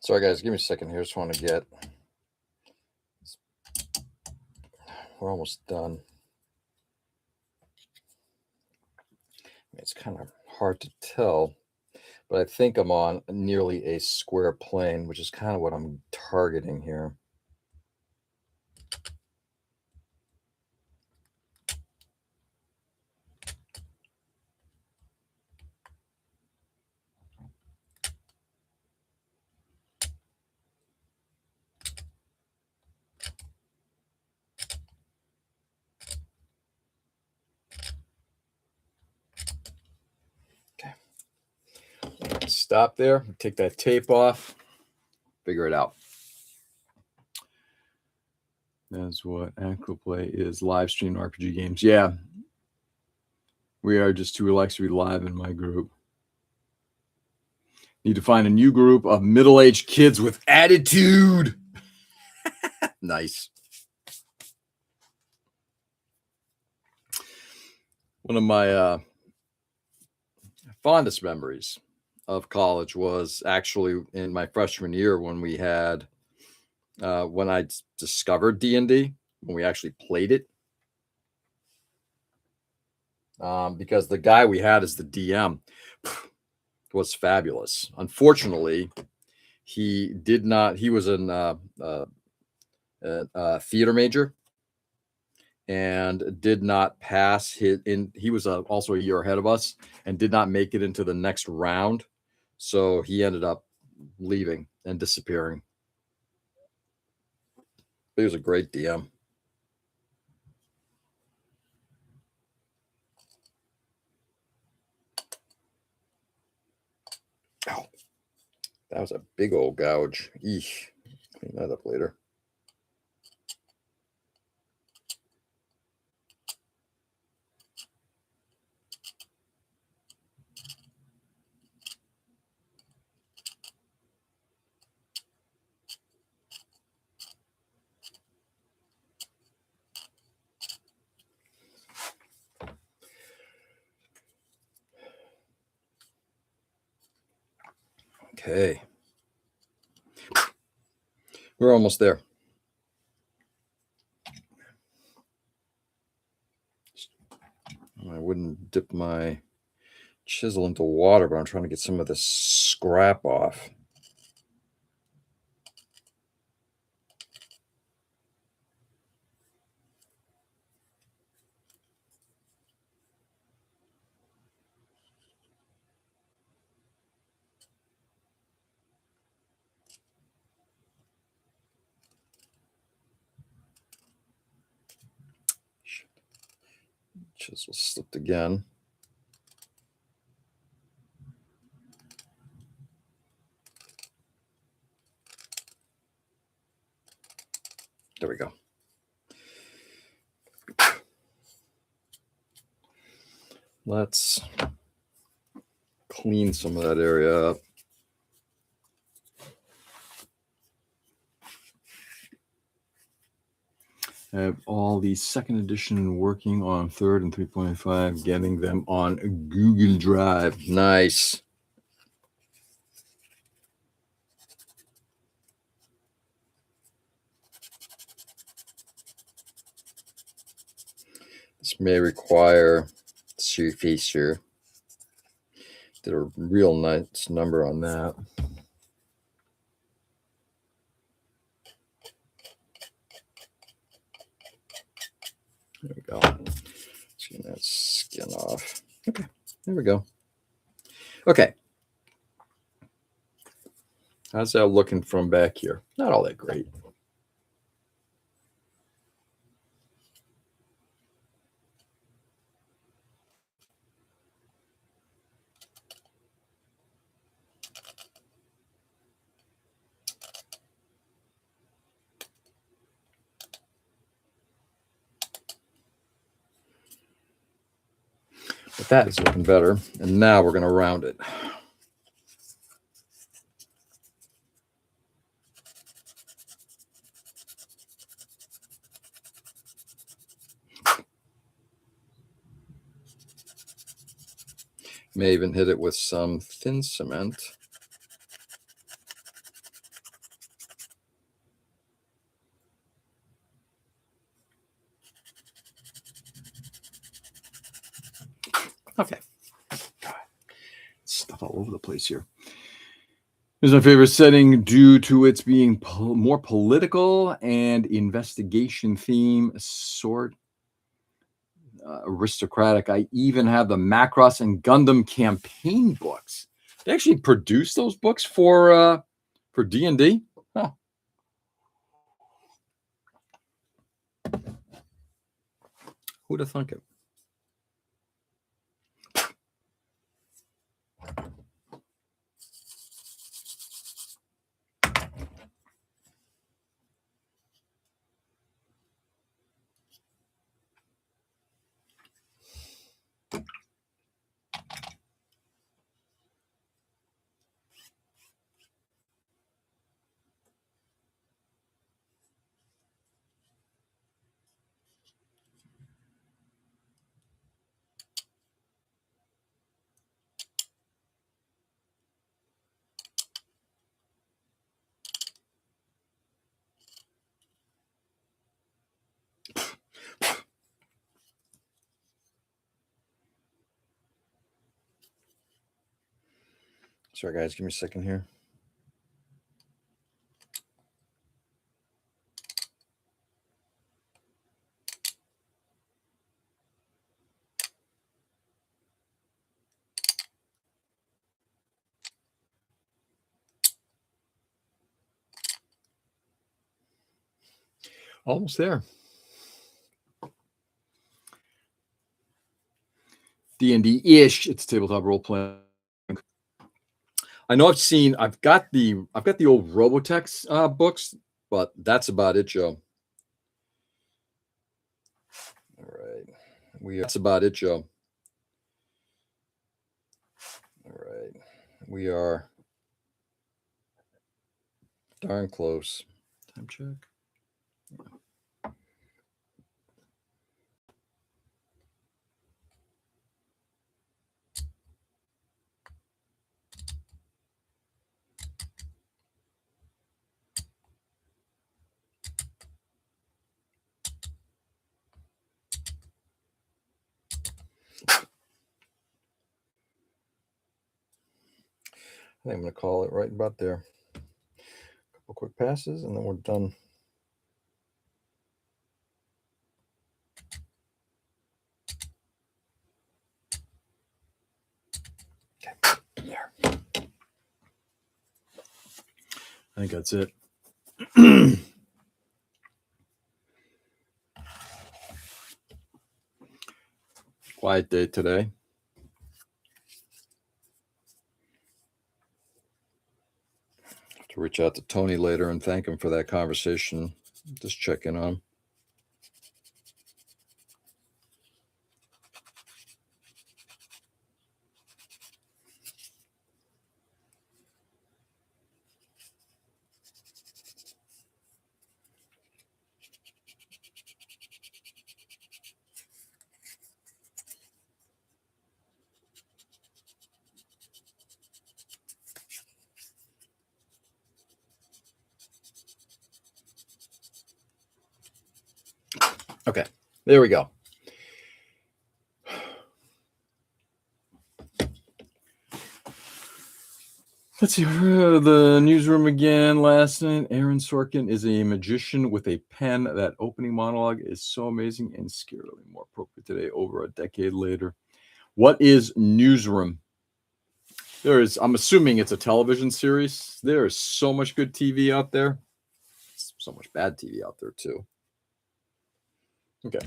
Sorry, guys, give me a second here. Just want to get. We're almost done. It's kind of hard to tell, but I think I'm on nearly a square plane, which is kind of what I'm targeting here. Stop there, take that tape off, figure it out. That's what actual play is, live stream RPG games. Yeah. We are just too relaxed to be live in my group. Need to find a new group of middle-aged kids with attitude. Nice. One of my fondest memories of college was actually in my freshman year when we had when I discovered D&D, when we actually played it. Because the guy we had as the DM was fabulous. Unfortunately, he did not. He was a theater major and did not pass his in. He was also a year ahead of us and did not make it into the next round. So he ended up leaving and disappearing. He was a great DM. Oh, that was a big old gouge. Eesh. Clean that up later. Okay. We're almost there. I wouldn't dip my chisel into water, but I'm trying to get some of this scrap off. Chisel slipped again. There we go. Let's clean some of that area up. I have all the second edition working on third and 3.5, getting them on Google Drive. Nice. This may require surface here. Did a real nice number on that. There we go. Let's get that skin off. Okay, there we go. Okay. How's that looking from back here? Not all that great. But that is looking better. And now we're going to round it. May even hit it with some thin cement. Okay. God, stuff all over the place here. Here's my favorite setting due to its being more political and investigation theme, sort aristocratic. I even have the Macross and Gundam campaign books. They actually produced those books for D&D. Huh. Who'd have thunk it? Sorry, guys. Give me a second here. Almost there. D&D-ish. It's tabletop role playing. I know I've got the old Robotex books, but that's about it, Joe. All right. That's about it, Joe. All right. We are darn close. Time check. I think I'm going to call it right about there. A couple quick passes, and then we're done. Okay, there. I think that's it. Quiet day today. Have to reach out to Tony later and thank him for that conversation. Just check in on him. Okay, there we go. Let's see the newsroom again last night. Aaron Sorkin is a magician with a pen. That opening monologue is so amazing and scarily more appropriate today, over a decade later. What is Newsroom? I'm assuming it's a television series. There is so much good TV out there. So much bad TV out there too. Okay.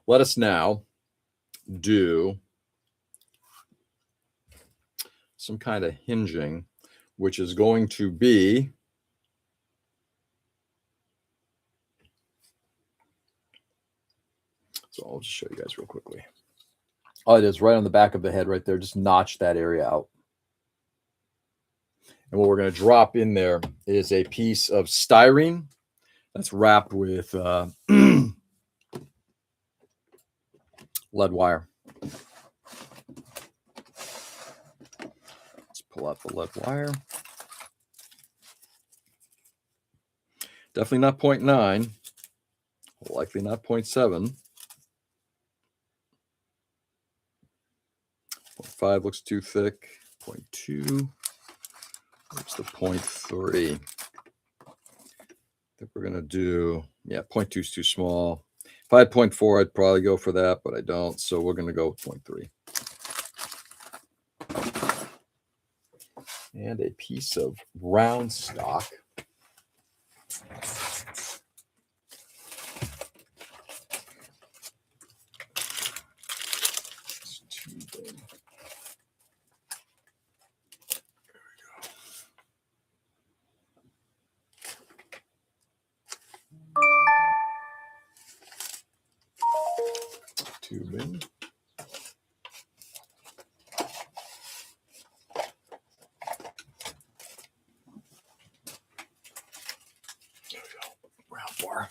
Let us now do some kind of hinging, which is going to be so I'll just show you guys real quickly. Oh, it is right on the back of the head right there. Just notch that area out. And what we're going to drop in there is a piece of styrene that's wrapped with lead wire. Let's pull out the lead wire. Definitely not 0.9. Likely not 0.7. 0.5 looks too thick. 0.2. What's the 0.3? I think we're going to do, 0.2 is too small. If I had 0.4, I'd probably go for that, but I don't. So we're going to go with 0.3. And a piece of round stock. Tubing. There we go. Round bar.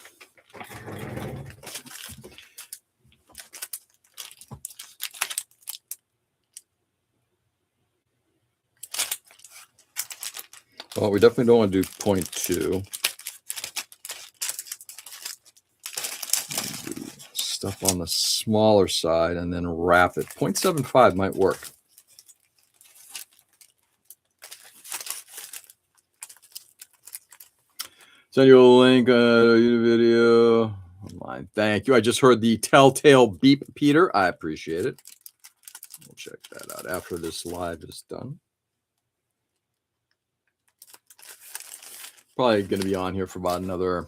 Well, we definitely don't want to do 0.2. Do stuff on the smaller side and then wrap it. 0.75 might work. Send you a link YouTube video online. Thank you. I just heard the telltale beep, Peter. I appreciate it. We'll check that out after this live is done. Probably going to be on here for about another.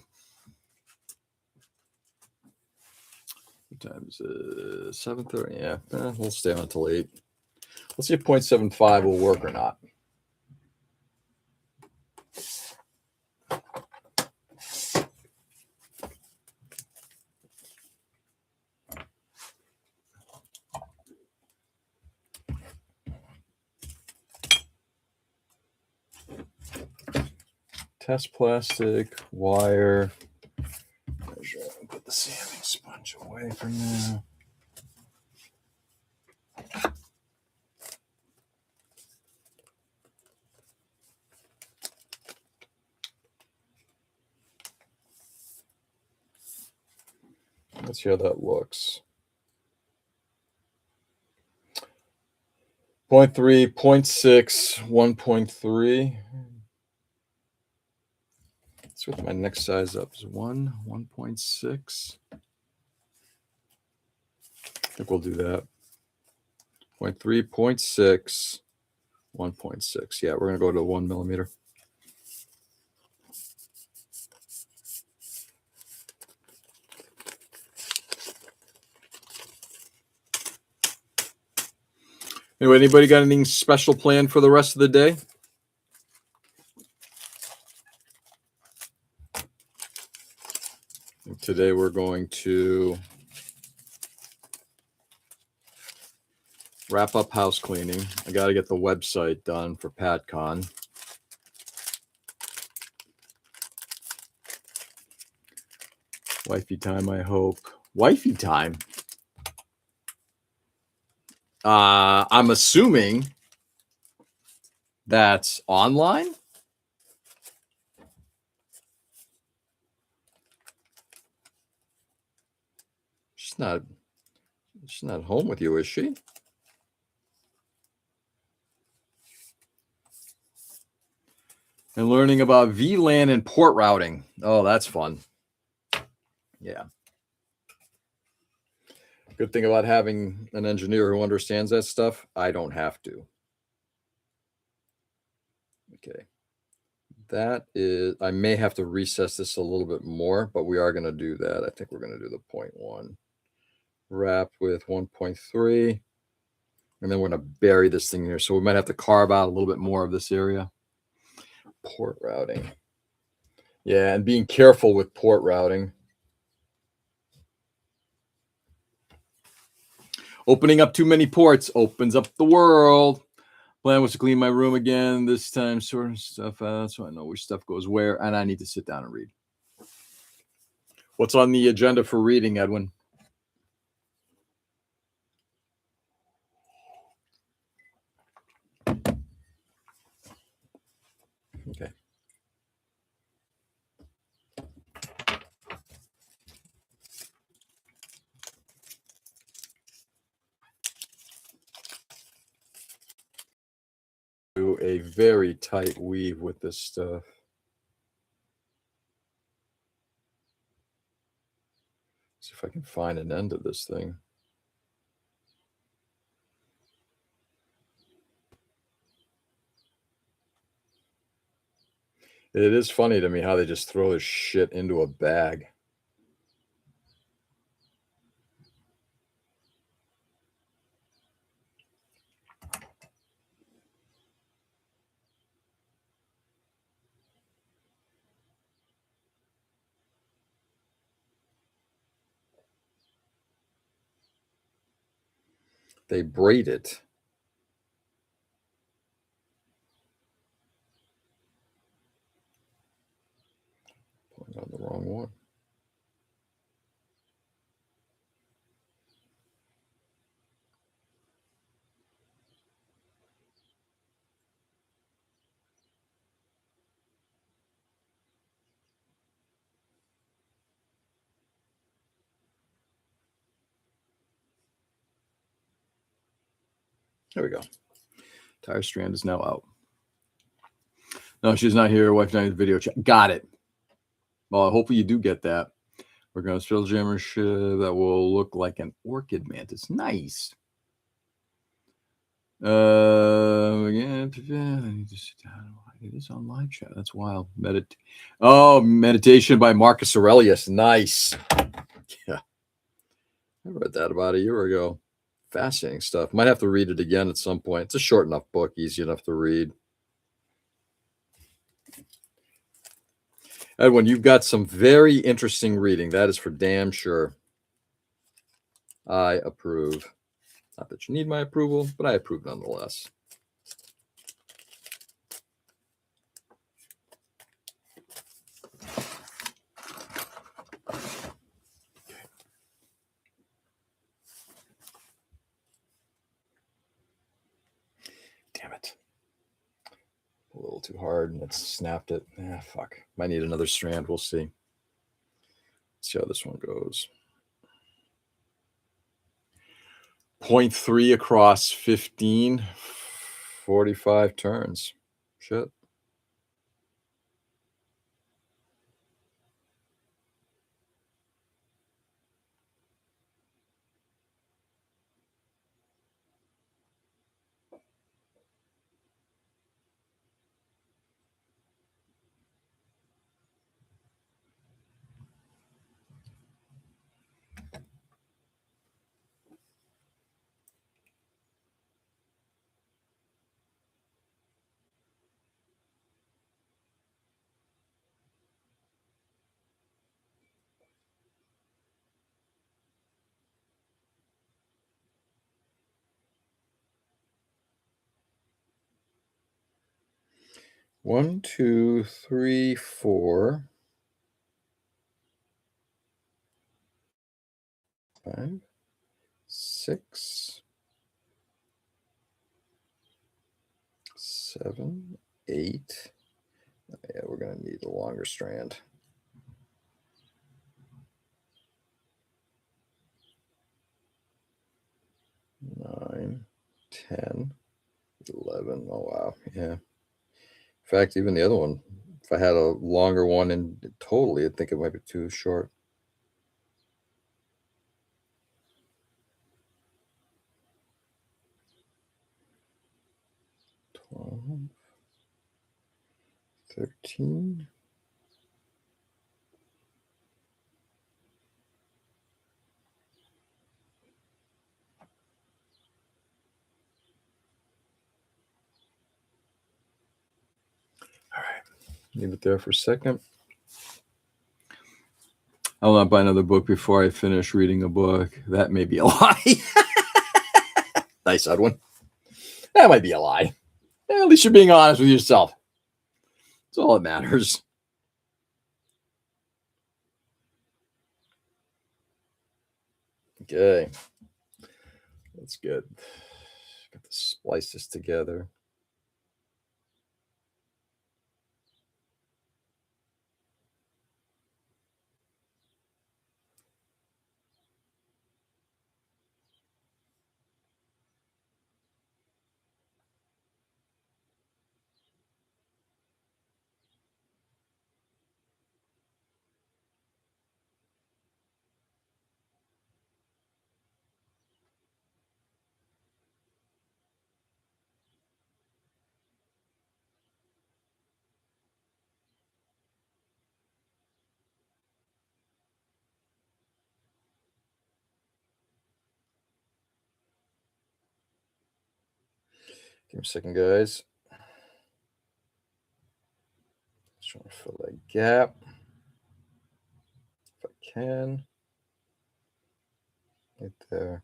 What time is it? 7:30. Yeah, we'll stay on until 8. Let's see if 0.75 will work or not. Test plastic, wire. Put the sanding sponge away for now. Let's see how that looks. 0.3, 0.6, 1.3. Let's with my next size up is 1.6. I think we'll do that. 0.3, 0.6, 1.6. Yeah, we're going to go to 1 millimeter. Anyway, anybody got anything special planned for the rest of the day? Today we're going to wrap up house cleaning. I got to get the website done for PatCon. Wifey time, I hope. Wifey time? I'm assuming that's online. She's not home with you, is she? And learning about VLAN and port routing. Oh, that's fun. Yeah. Good thing about having an engineer who understands that stuff, I don't have to. Okay. That is, I may have to recess this a little bit more, but we are going to do that. I think we're going to do the 0.1 wrapped with 1.3. And then we're going to bury this thing here. So we might have to carve out a little bit more of this area. Port routing. Yeah, and being careful with port routing. Opening up too many ports opens up the world. Plan was to clean my room again this time, sort stuff out so I know which stuff goes where, and I need to sit down and read. What's on the agenda for reading, Edwin? Okay. Do a very tight weave with this stuff. See if I can find an end of this thing. It is funny to me how they just throw this shit into a bag. They braid it. Pulling on the wrong one. There we go. Tire strand is now out. No, she's not here. Wife not in the video chat. Got it. Well, hopefully you do get that. We're going to spelljammer ship that will look like an orchid mantis. Nice. Again, I need to sit down. It is on live chat. That's wild. Meditation by Marcus Aurelius. Nice. Yeah. I read that about a year ago. Fascinating stuff. Might have to read it again at some point. It's a short enough book, easy enough to read. Edwin, you've got some very interesting reading. That is for damn sure. I approve. Not that you need my approval, but I approve nonetheless. Damn it. A little too hard and it's snapped it. Fuck. Might need another strand. We'll see. Let's see how this one goes. 0.3 across 15, 45 turns. Shit. One, two, three, four, 5, 6, 7, 8. Yeah, we're going to need a longer strand. 9, 10, 11. Oh, wow. Yeah. In fact, even the other one, if I had a longer one in totally, I'd think it might be too short. $12, 13. All right. Leave it there for a second. I'll not buy another book before I finish reading a book. That may be a lie. Nice, Edwin. That might be a lie. At least you're being honest with yourself. That's all that matters. Okay. That's good. Got to splice this together. Give me a second, guys. Just trying to fill that gap if I can. Right there.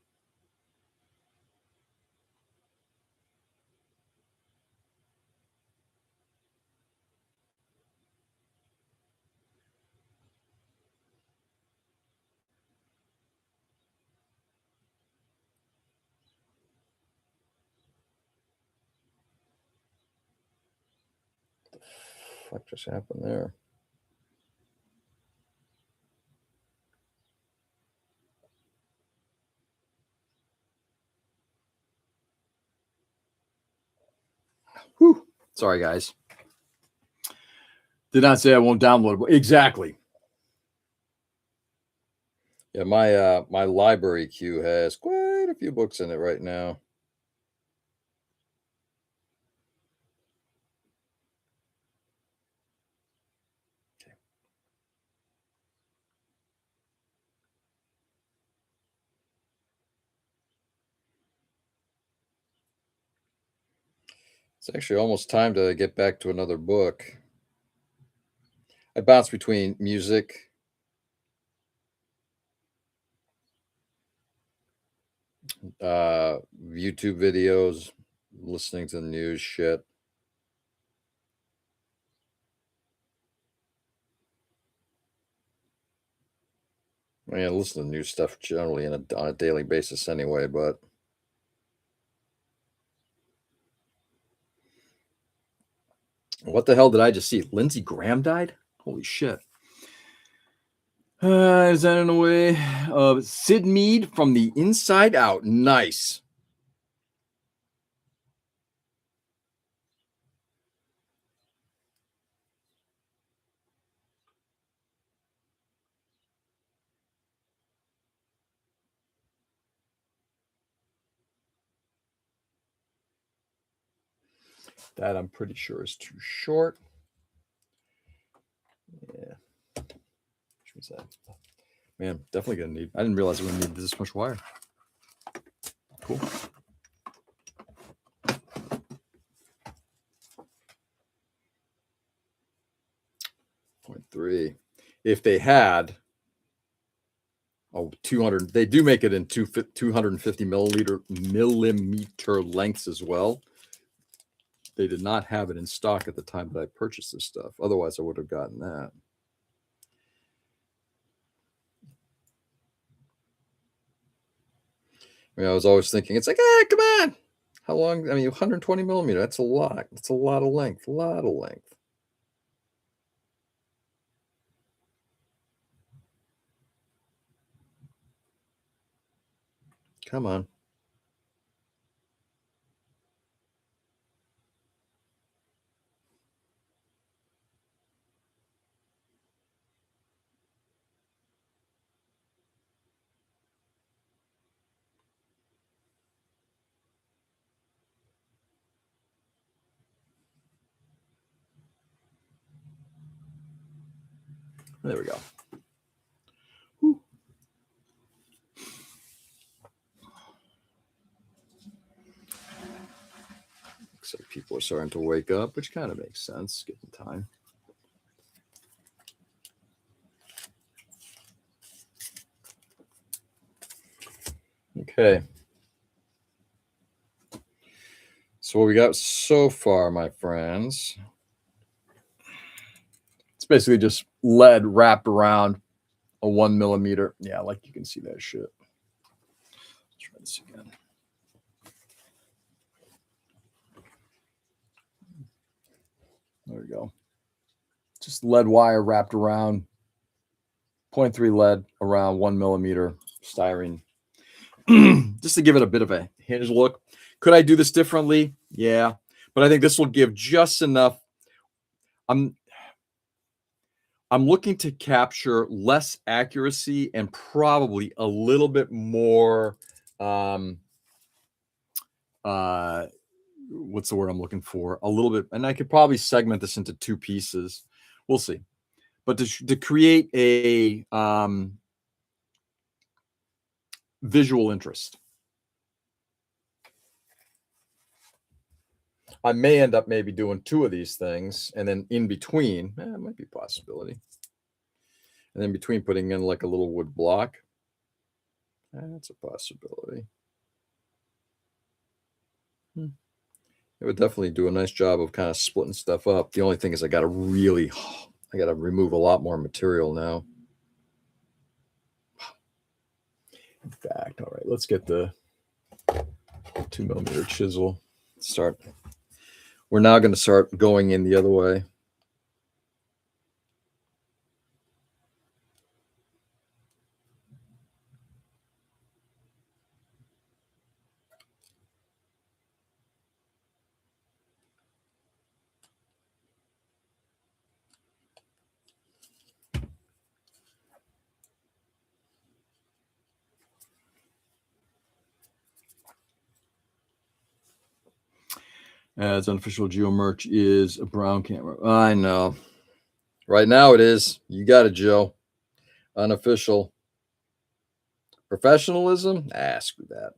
What just happened there? Whew. Sorry, guys. Did not say I won't download it. Exactly. Yeah, my library queue has quite a few books in it right now. It's actually almost time to get back to another book. I bounce between music, YouTube videos, listening to the news shit. I mean, I listen to news stuff generally on a daily basis anyway, but what the hell did I just see? Lindsey Graham died? Holy shit. Is that in a way of Sid Mead from the Inside Out? Nice. That I'm pretty sure is too short. Yeah. Which was that? Man, definitely gonna need. I didn't realize we are gonna need this much wire. Cool. Point 0.3. If they had 200, they do make it in 250 millimeter lengths as well. They did not have it in stock at the time that I purchased this stuff. Otherwise, I would have gotten that. I mean, I was always thinking, it's like, come on. How long? I mean, 120 millimeter. That's a lot. That's a lot of length. A lot of length. Come on. There we go. Whew. Looks like people are starting to wake up, which kind of makes sense, getting time. Okay. So what we got so far, my friends, it's basically just lead wrapped around a 1 millimeter. Yeah, like you can see that shit. Let's try this again. There we go. Just lead wire wrapped around 0.3 lead around 1 millimeter styrene. Just to give it a bit of a hinge look. Could I do this differently? Yeah, but I think this will give just enough. I'm looking to capture less accuracy and probably a little bit more what's the word I'm looking for? A little bit, and I could probably segment this into 2 pieces. We'll see. But to create a visual interest. I may end up maybe doing 2 of these things, and then in between, it might be a possibility. And in between, putting in like a little wood block. That's a possibility. It would definitely do a nice job of kind of splitting stuff up. The only thing is I got to remove a lot more material now. In fact, all right, let's get the 2 millimeter chisel. Start. We're now going to start going in the other way. as unofficial geo merch is a brown camera. I know. Right now it is. You got it, Joe. Unofficial. Professionalism? Screw that.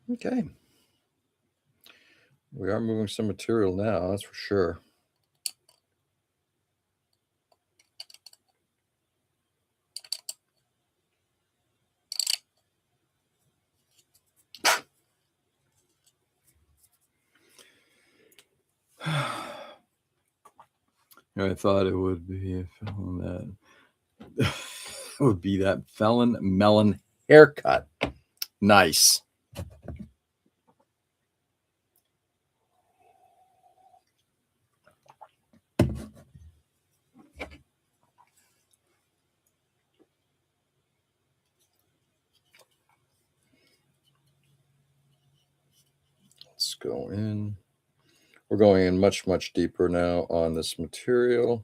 Okay. We are moving some material now, that's for sure. I thought it would be a felon that would be that felon melon haircut. Nice. Let's go in. We're going in much, much deeper now on this material.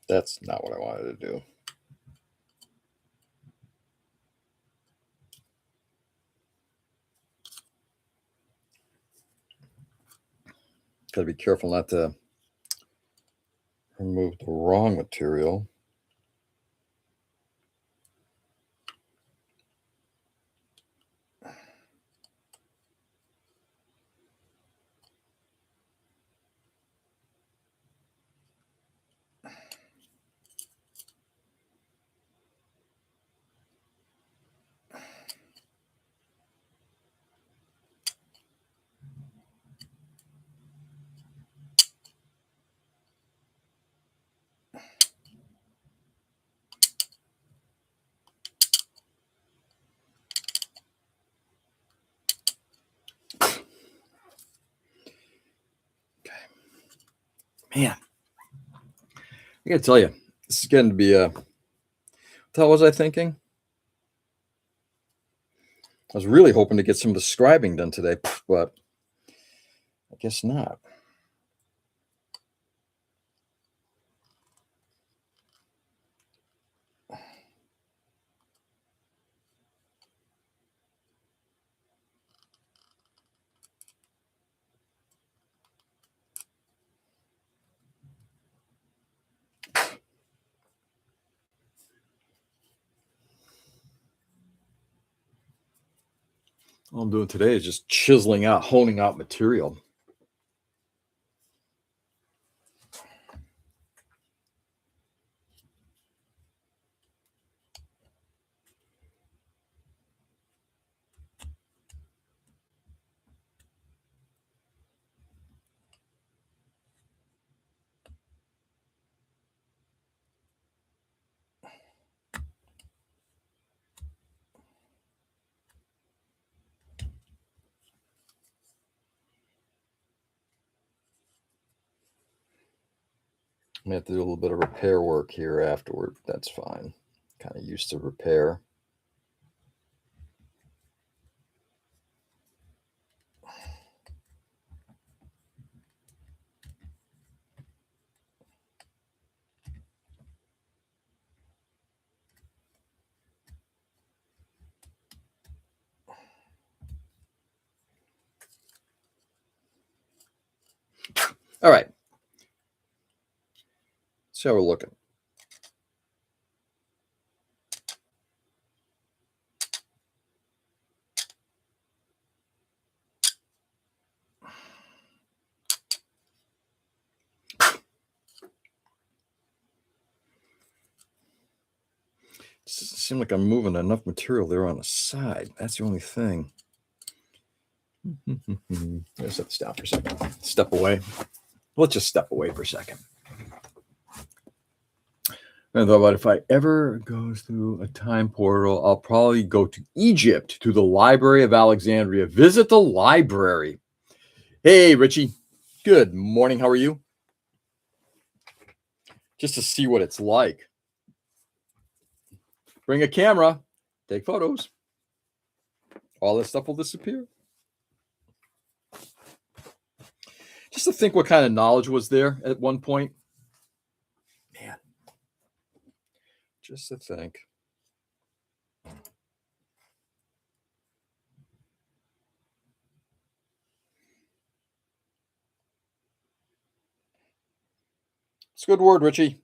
That's not what I wanted to do. Got to be careful not to remove the wrong material. Man, I gotta tell you, this is getting to be a. What the hell was I thinking? I was really hoping to get some of the scribing done today, but I guess not. All I'm doing today is just chiseling out, honing out material. I'm gonna have to do a little bit of repair work here afterward. That's fine. Kind of used to repair. All right. See how we're looking. Doesn't seem like I'm moving enough material there on the side. That's the only thing. Let's set this down for a second. Step away. Let's just step away for a second. I thought about if I ever go through a time portal, I'll probably go to Egypt, to the Library of Alexandria. Visit the library. Hey, Richie. Good morning. How are you? Just to see what it's like. Bring a camera. Take photos. All this stuff will disappear. Just to think what kind of knowledge was there at one point. Man. Just to think. It's a good word, Richie.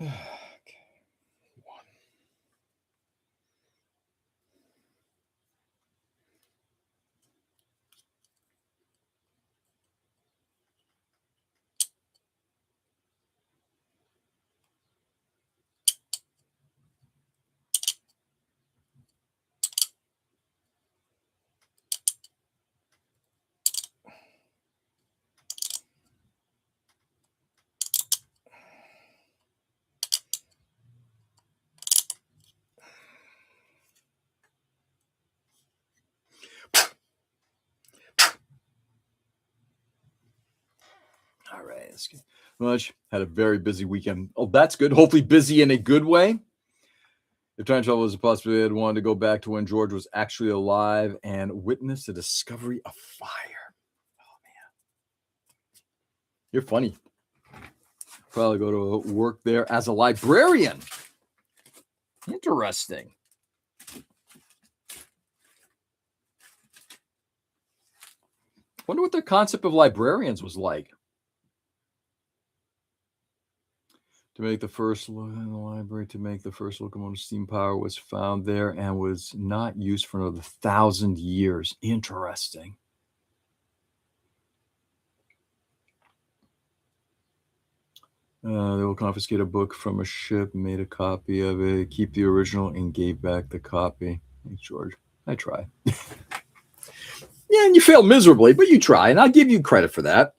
Okay. All right. That's good. Much had a very busy weekend. Oh, that's good. Hopefully busy in a good way. If time travel was a possibility, I'd want to go back to when George was actually alive and witness the discovery of fire. Oh, man. You're funny. Probably go to work there as a librarian. Interesting. Wonder what the concept of librarians was like. To make the first look in the library, to make the first locomotive steam power was found there and was not used for another 1,000 years. Interesting. They will confiscate a book from a ship, made a copy of it, keep the original, and gave back the copy. Thanks, George. I try. Yeah, and you fail miserably, but you try, and I'll give you credit for that.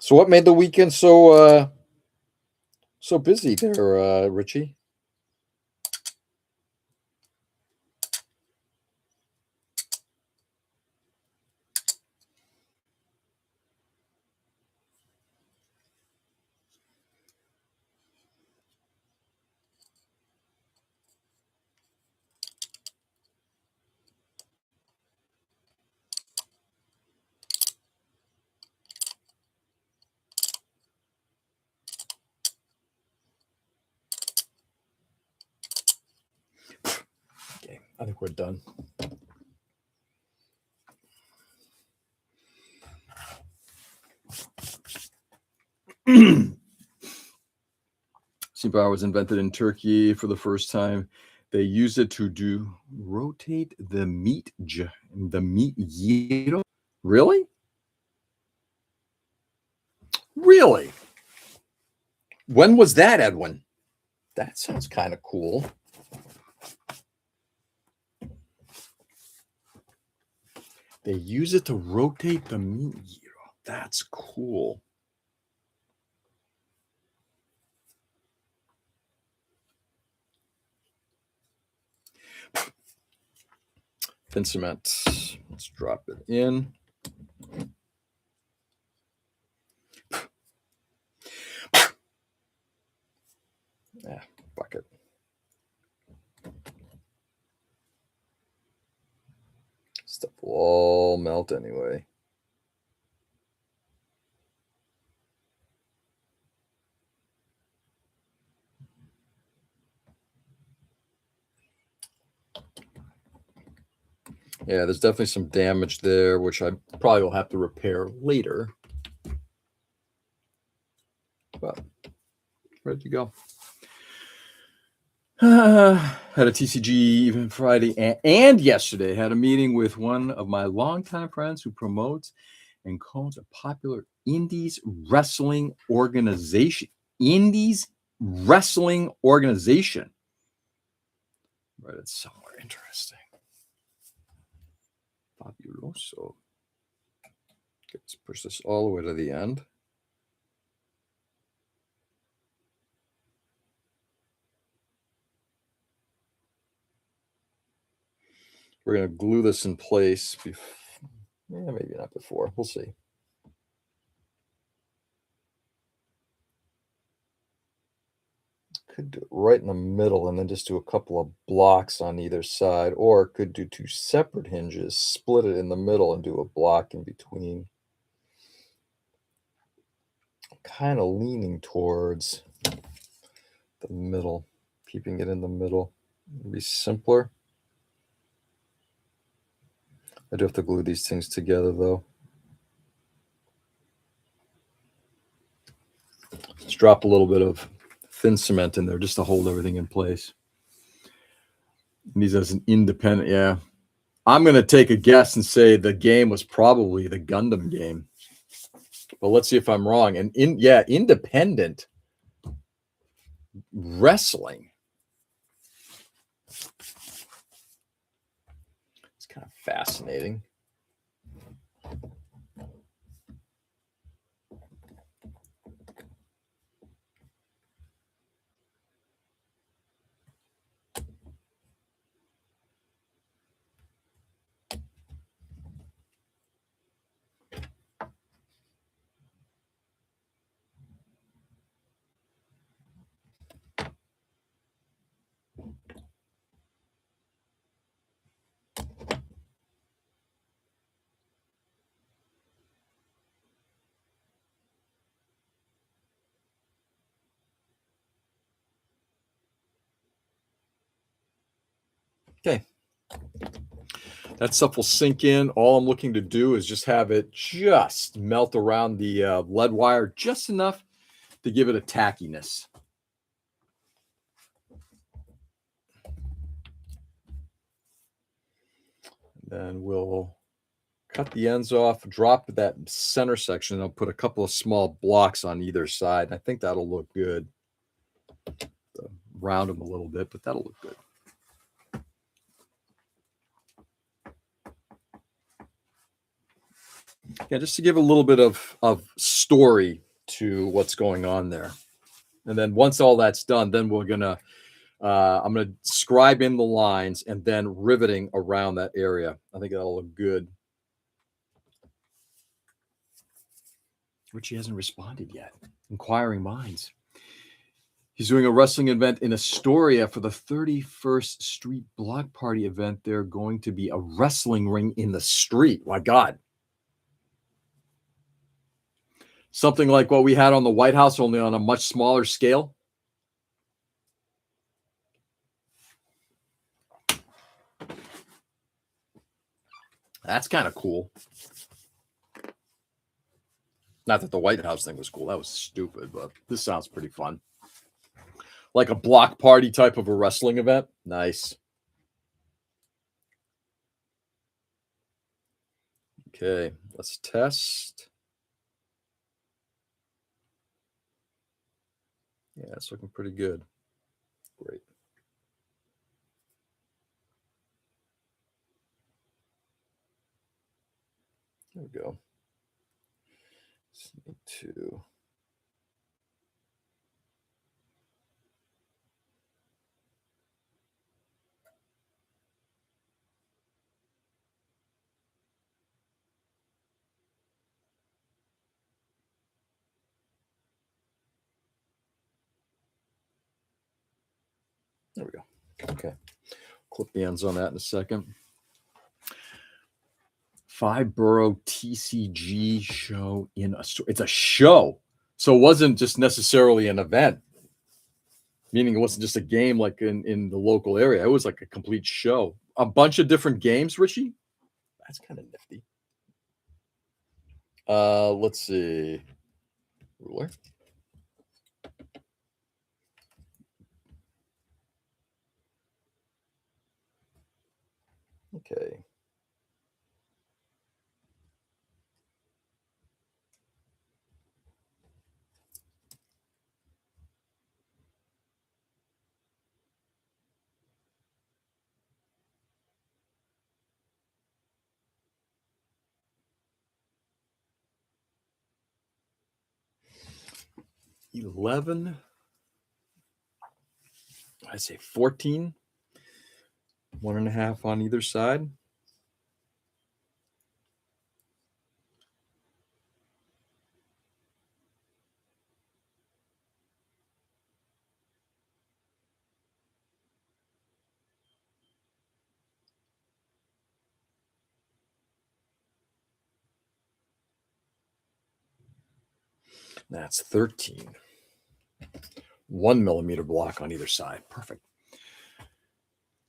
So what made the weekend so busy there, Richie? Okay, I think we're done. Steam power was invented in Turkey for the first time. They used it to rotate the meat gyro. Really? Really? When was that, Edwin? That sounds kind of cool. They use it to rotate the meat gyro. That's cool. Thin cement. Let's drop it in. Yeah, bucket. Stuff will all melt anyway. Yeah, there's definitely some damage there, which I probably will have to repair later. But ready to go. Had a TCG even Friday and yesterday. Had a meeting with one of my longtime friends who promotes and calls a popular Indies wrestling organization. Indies wrestling organization. Right, it's somewhere interesting. Fabuloso. Let's push this all the way to the end. We're going to glue this in place. Maybe not before. We'll see. Could do it right in the middle and then just do a couple of blocks on either side, or could do two separate hinges, split it in the middle and do a block in between. Kind of leaning towards the middle, keeping it in the middle. It'd be simpler. I do have to glue these things together though. Let's drop a little bit of thin cement in there just to hold everything in place. And these as an independent, yeah. I'm going to take a guess and say the game was probably the Gundam game. But let's see if I'm wrong. And independent wrestling. It's kind of fascinating. Okay. That stuff will sink in. All I'm looking to do is just have it just melt around the lead wire just enough to give it a tackiness. Then we'll cut the ends off, drop that center section, and I'll put a couple of small blocks on either side. I think that'll look good. Round them a little bit, but that'll look good. Yeah, just to give a little bit of story to what's going on there. And then once all that's done, then I'm gonna scribe in the lines and then riveting around that area. I think that'll look good. Richie hasn't responded yet. Inquiring minds. He's doing a wrestling event in Astoria for the 31st Street Block Party event. They're going to be a wrestling ring in the street. My God. Something like what we had on the White House, only on a much smaller scale. That's kind of cool. Not that the White House thing was cool. That was stupid, but this sounds pretty fun. Like a block party type of a wrestling event. Nice. Okay, let's test. Yeah, it's looking pretty good. Great. There we go. Just need to. There we go. Okay. Clip the ends on that in a second. 5-borough TCG show in a store. It's a show. So it wasn't just necessarily an event, meaning it wasn't just a game like in the local area. It was like a complete show. A bunch of different games, Richie. That's kind of nifty. Let's see. Ruler. Okay. $11. I say 14. 1.5 on either side. That's 13. 1 millimeter block on either side. Perfect.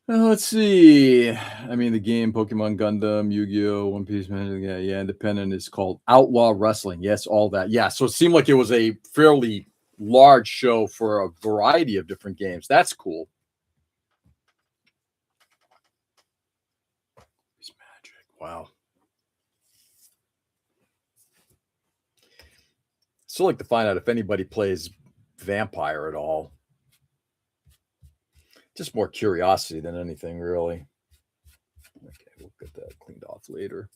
Let's see. I mean, the game Pokemon, Gundam, Yu-Gi-Oh, One Piece, man. Yeah. Independent is called Outlaw Wrestling. Yes, all that. Yeah. So it seemed like it was a fairly large show for a variety of different games. That's cool. It's magic. Wow. Still like to find out if anybody plays Vampire at all. Just more curiosity than anything, really. Okay, we'll get that cleaned off later.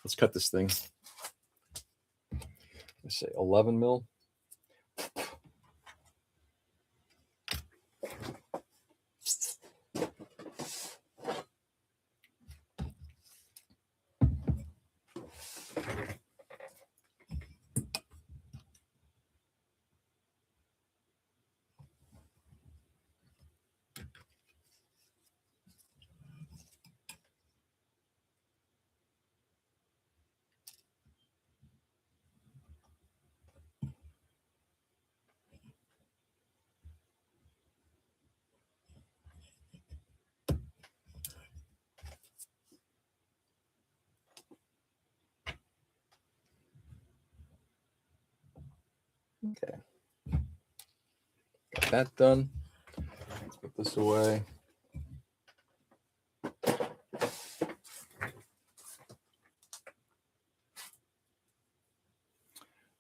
Let's cut this thing. Let's say 11 mil. Okay. Got that done. Let's put this away.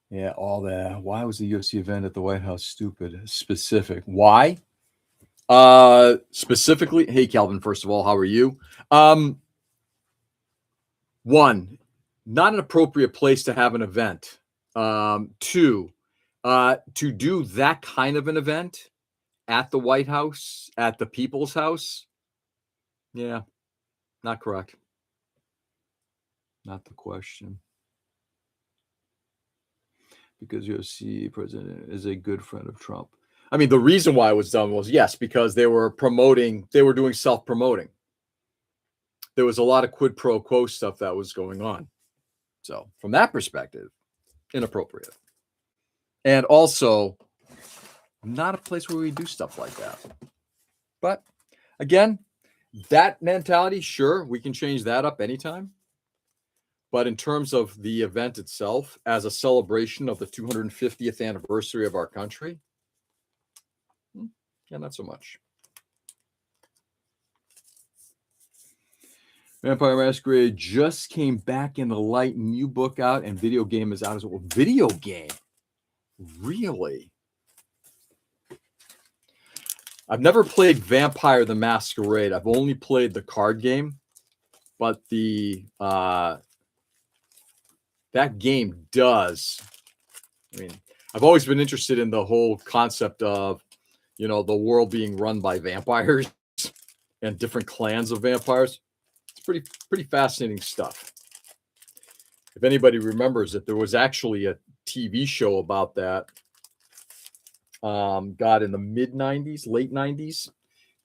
Yeah, all that. Why was the UFC event at the White House stupid? Specific. Why? Specifically, hey Calvin, first of all, how are you? One, not an appropriate place to have an event. Two, to do that kind of an event at the White House, at the People's House, yeah, not correct. Not the question. Because UFC president is a good friend of Trump. I mean, the reason why it was done was, yes, because they were doing self-promoting. There was a lot of quid pro quo stuff that was going on. So from that perspective, inappropriate. And also not a place where we do stuff like that. But again, that mentality, sure, we can change that up anytime. But in terms of the event itself, as a celebration of the 250th anniversary of our country, yeah, not so much. Vampire Masquerade just came back in the light. New book out and video game is out as well. Video game? Really? I've never played Vampire the Masquerade. I've only played the card game. But that game does. I mean, I've always been interested in the whole concept of, the world being run by vampires and different clans of vampires. It's pretty fascinating stuff. If anybody remembers it, there was actually a TV show about that. In the mid 90s, late 90s.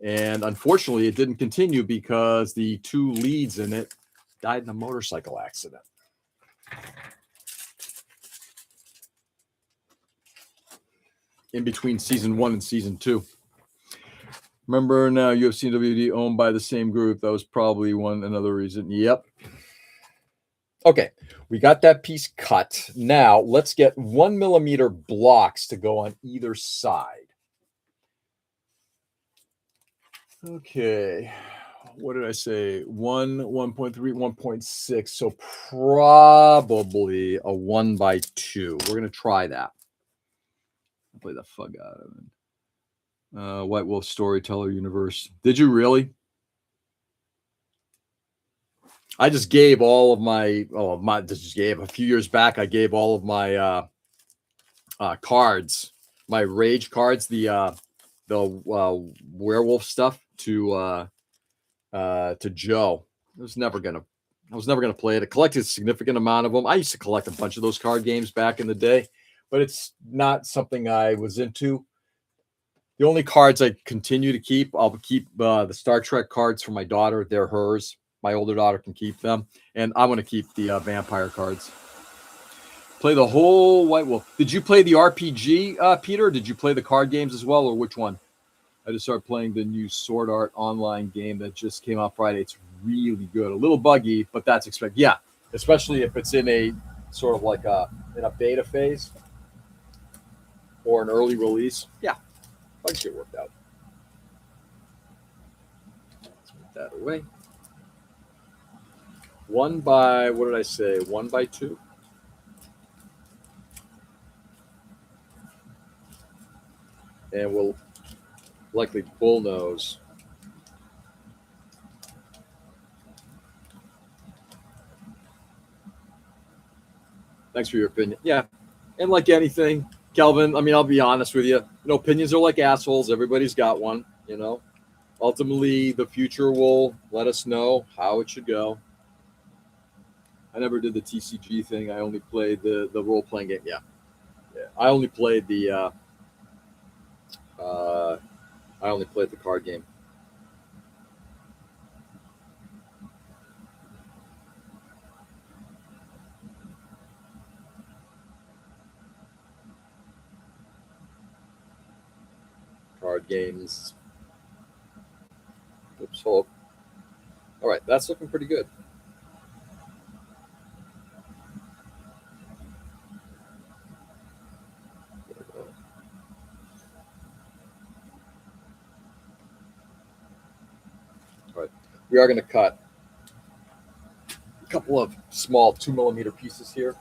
And unfortunately, it didn't continue because the 2 leads in it died in a motorcycle accident. In between season 1 and season 2. Remember now, UFC and WD owned by the same group. That was probably another reason. Yep. Okay, we got that piece cut. Now let's get 1 millimeter blocks to go on either side. Okay, what did I say? 1.3, 1.6. So probably a 1x2. We're gonna try that. I'll play the fuck out of it. White Wolf Storyteller Universe. Did you really? I just gave all of my, a few years back, I gave all of my cards, my rage cards, the werewolf stuff to Joe. I was never gonna play it. I collected a significant amount of them. I used to collect a bunch of those card games back in the day, but it's not something I was into. The only cards I continue to keep, I'll keep the Star Trek cards for my daughter. They're hers. My older daughter can keep them. And I'm going to keep the vampire cards. Play the whole White Wolf. Did you play the RPG, Peter? Did you play the card games as well, or which one? I just started playing the new Sword Art online game that just came out Friday. It's really good. A little buggy, but that's expected. Yeah, especially if it's in a sort of like in a beta phase or an early release. Yeah. I'll get it worked out. Let's put that away. 1 by, what did I say? 1x2. And we'll likely bullnose. Thanks for your opinion. Yeah. And like anything, Kelvin, I mean, I'll be honest with you. Opinions are like assholes. Everybody's got one, Ultimately, the future will let us know how it should go. I never did the TCG thing. I only played the role-playing game. Yeah. I only played the card game. Card games. Oops, hold. All right, that's looking pretty good. All right, we are going to cut a couple of small 2 millimeter pieces here.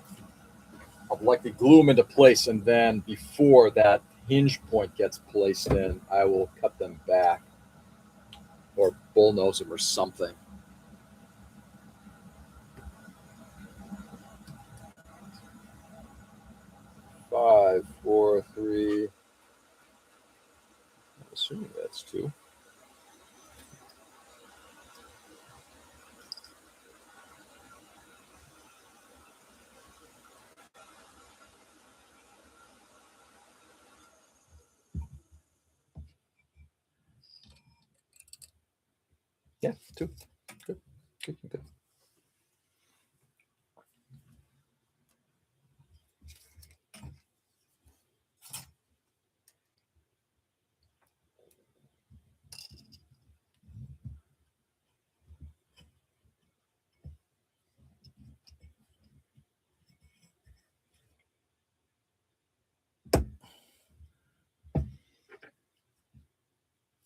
I'll likely glue them into place, and then before that hinge point gets placed in, I will cut them back or bullnose them or something. Five, four, three. I'm assuming that's 2. Yeah, 2. Good. Good.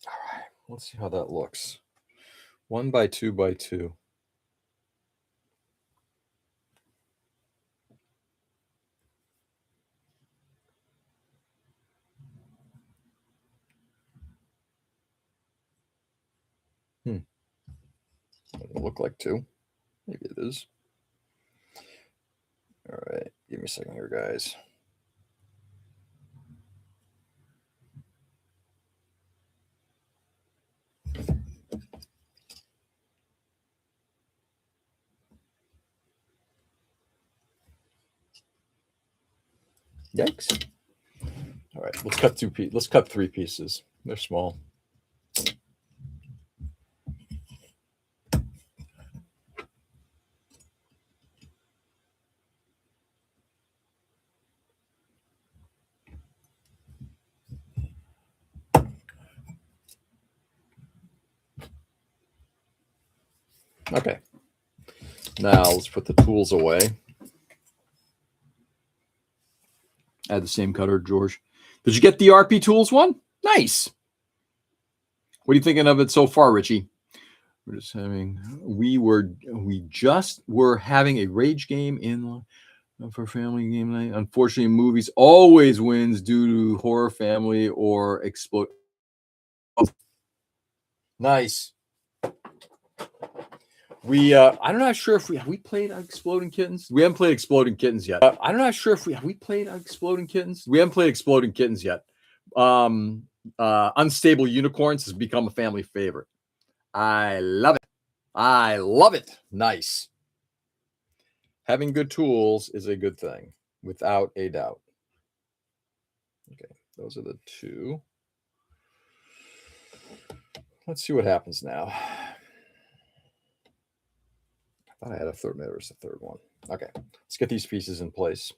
All right, let's see how that looks. 1 by 2 by 2. Doesn't look like 2. Maybe it is. All right, give me a second here, guys. Yikes. All right, let's cut 3 pieces. They're small. Okay. Now let's put the tools away. I had the same cutter, George. Did you get the RP Tools one? Nice. What are you thinking of it so far, Richie? We just were having a rage game in for family game night. Unfortunately, movies always wins due to horror, family, or explode. Nice. I'm not sure if we played Exploding Kittens. We haven't played Exploding Kittens yet. I'm not sure if we played Exploding Kittens. We haven't played Exploding Kittens yet. Unstable Unicorns has become a family favorite. I love it. I love it. Nice. Having good tools is a good thing, without a doubt. Okay, those are the two. Let's see what happens now. I thought I had a third. Maybe there's a third one. Okay, let's get these pieces in place.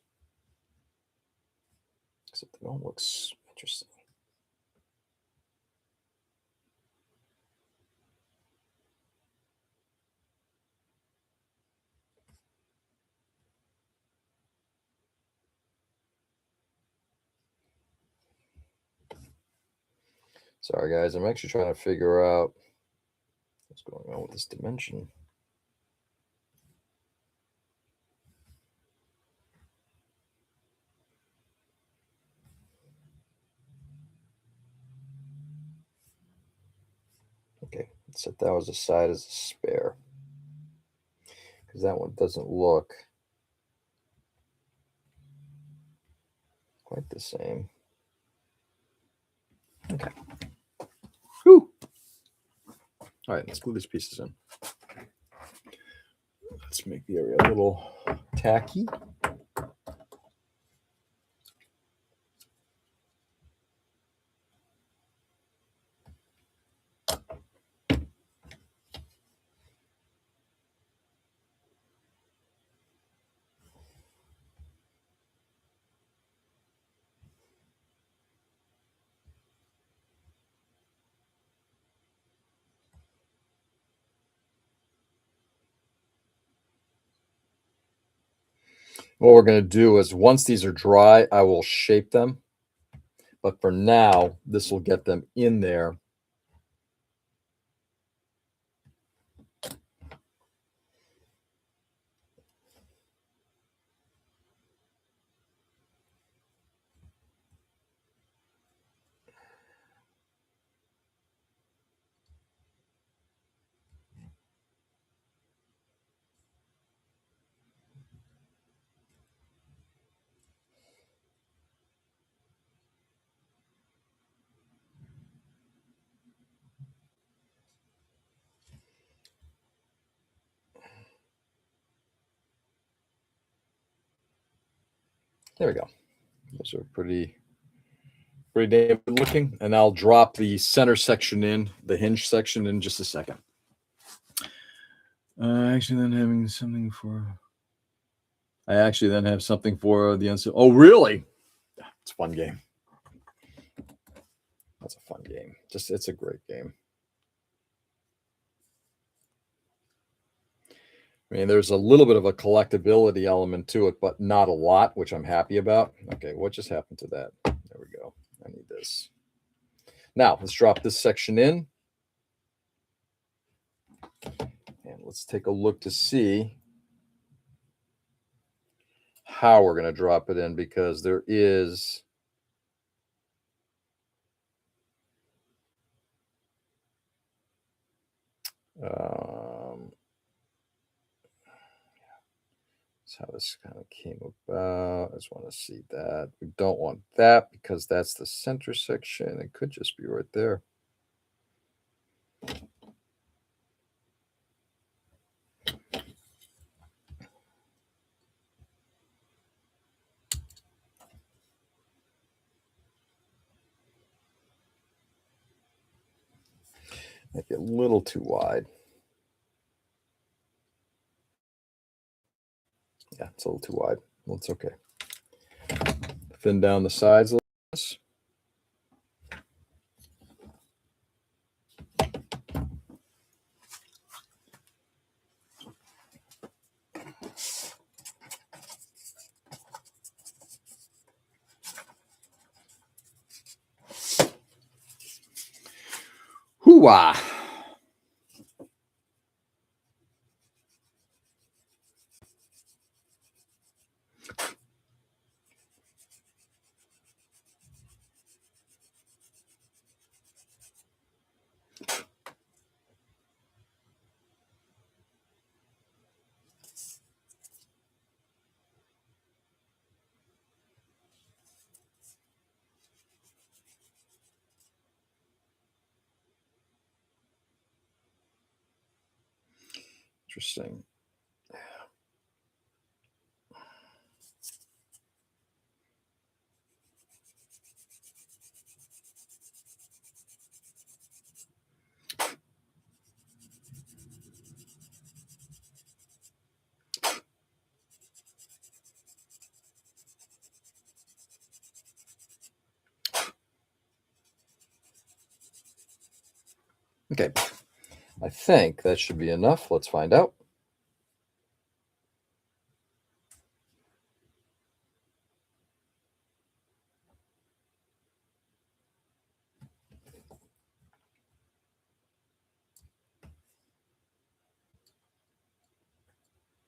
Except they don't look interesting. Sorry, guys. I'm actually trying to figure out what's going on with this dimension. Okay, let's set that was aside as a spare, because that one doesn't look quite the same. Okay. Whew. All right, let's glue these pieces in. Let's make the area a little tacky. What we're going to do is once these are dry, I will shape them. But for now, this will get them in there. There we go. Those are pretty damn good looking. And I'll drop the center section in, the hinge section in just a second. I actually then have something for the unseen. Oh, really? It's a fun game. That's a fun game. It's a great game. I mean, there's a little bit of a collectability element to it, but not a lot, which I'm happy about. Okay, what just happened to that? There we go. I need this. Now, let's drop this section in. And let's take a look to see how we're going to drop it in, because there is that's how this kind of came about. I just want to see that. We don't want that because that's the center section. It could just be right there. Might be a little too wide. Yeah, it's a little too wide. Well, it's okay. Thin down the sides a little bit. Ooh-ah. Interesting. Okay, I think that should be enough. Let's find out.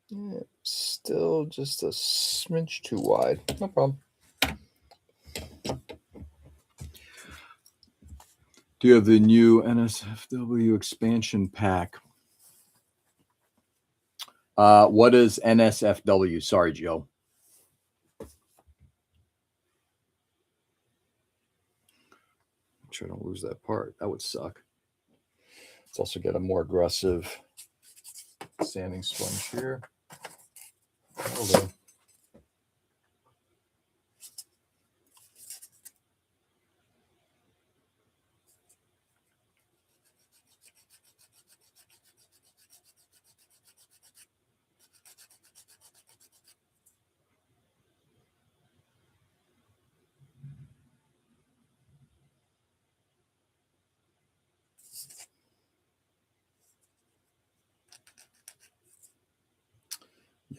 Yeah, still just a smidge too wide. No problem. Do you have the new NSFW expansion pack? What is NSFW? Sorry, Joe. Make sure I don't lose that part. That would suck. Let's also get a more aggressive sanding sponge here. That'll do.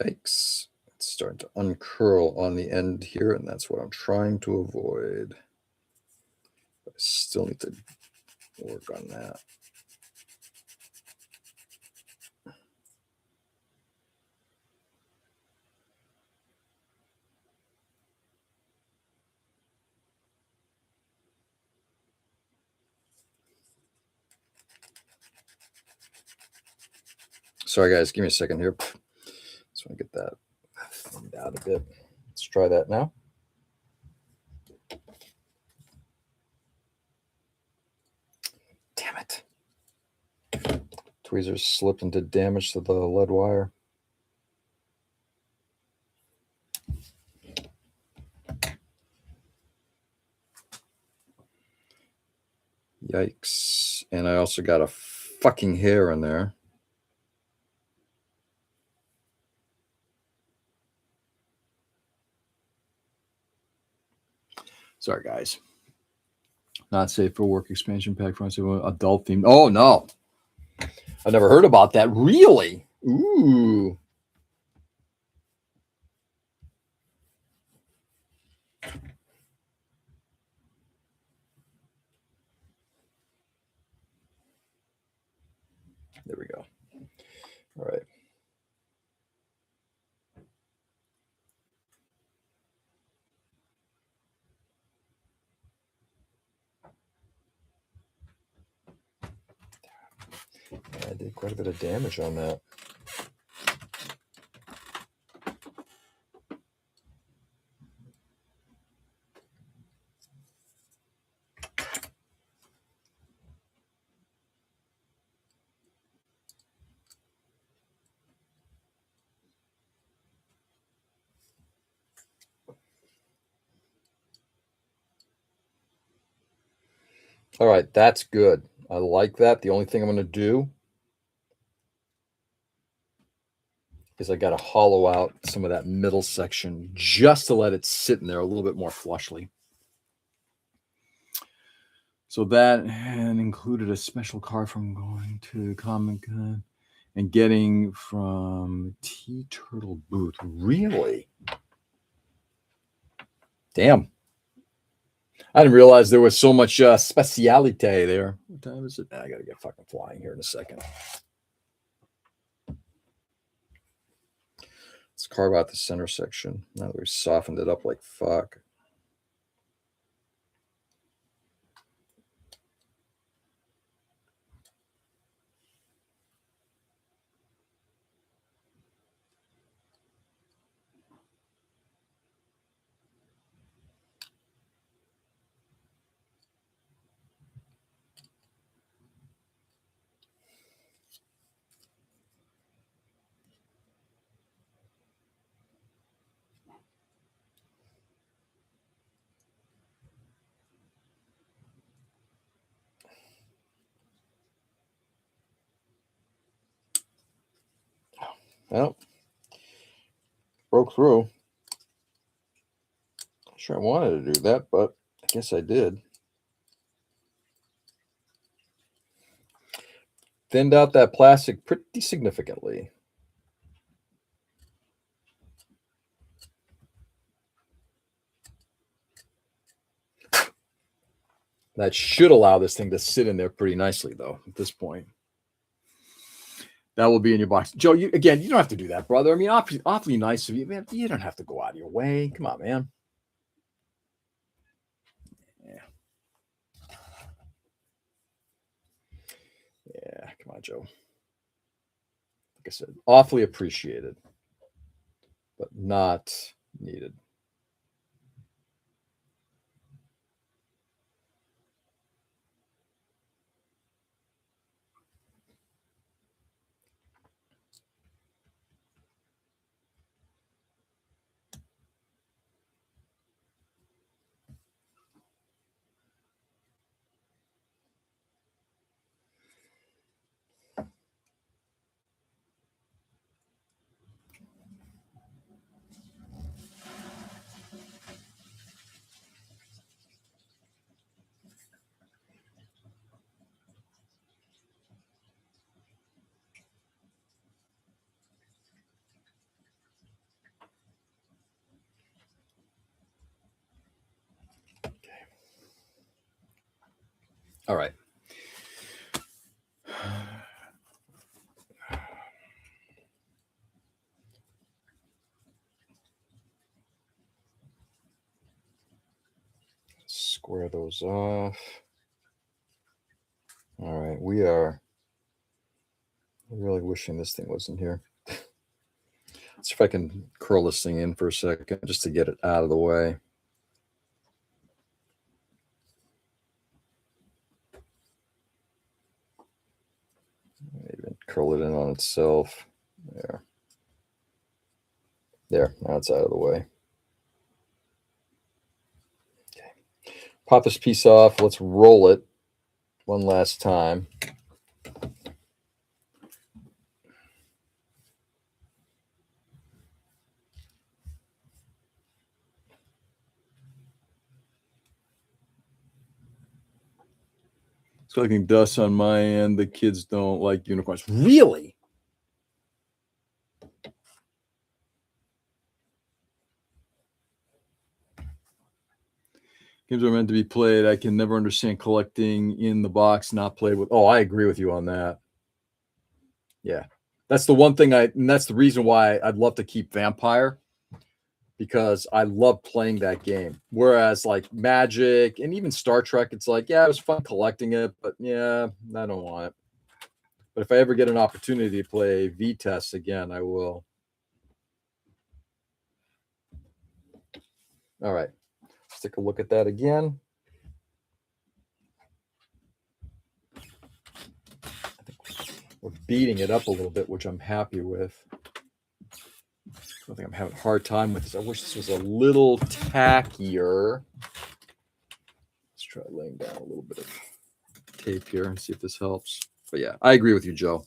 Yikes. It's starting to uncurl on the end here, and that's what I'm trying to avoid. I still need to work on that. Sorry, guys. Give me a second here. Just want to get that thinned out a bit. Let's try that now. Damn it. Tweezers slipped into damage to the lead wire. Yikes. And I also got a fucking hair in there. Sorry, guys. Not safe for work expansion pack for adult theme. Oh, no. I never heard about that. Really? Ooh. There we go. All right. I did quite a bit of damage on that. All right, that's good. I like that. The only thing I'm going to do is I got to hollow out some of that middle section just to let it sit in there a little bit more flushly. So that and included a special card from going to Comic-Con and getting from Tea Turtle booth. Really? Damn. I didn't realize there was so much specialite there. What time is it? I got to get fucking flying here in a second. Let's carve out the center section. Now that we've softened it up like fuck. Well, broke through. Not sure I wanted to do that, but I guess I did. Thinned out that plastic pretty significantly. That should allow this thing to sit in there pretty nicely, though, at this point. That will be in your box. Joe, you don't have to do that, brother. I mean, awfully nice of you. Man, you don't have to go out of your way. Come on, man. Yeah. Yeah, come on, Joe. Like I said, awfully appreciated, but not needed. All right. Square those off. All right. We are really wishing this thing wasn't here. Let's see if I can curl this thing in for a second just to get it out of the way. Even curl it in on itself. There. There. Now it's out of the way. Okay. Pop this piece off. Let's roll it one last time. It's collecting dust on my end. The kids don't like unicorns. Really? Games are meant to be played. I can never understand collecting in the box, not played with. Oh, I agree with you on that. Yeah. That's the one thing and that's the reason why I'd love to keep Vampire, because I love playing that game. Whereas like Magic and even Star Trek, it's like, yeah, it was fun collecting it, but yeah, I don't want it. But if I ever get an opportunity to play V-Test again, I will. All right. Let's take a look at that again. I think we're beating it up a little bit, which I'm happy with. I think I'm having a hard time with this. I wish this was a little tackier. Let's try laying down a little bit of tape here and see if this helps. But yeah, I agree with you, Joe.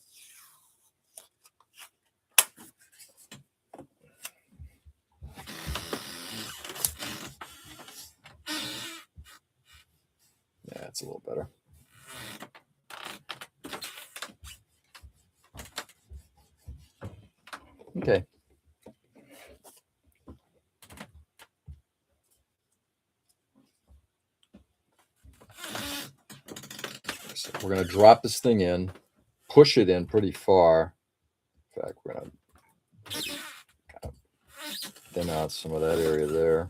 Yeah, it's a little better. Okay. So we're going to drop this thing in, push it in pretty far. In fact, we're going to kind of thin out some of that area there.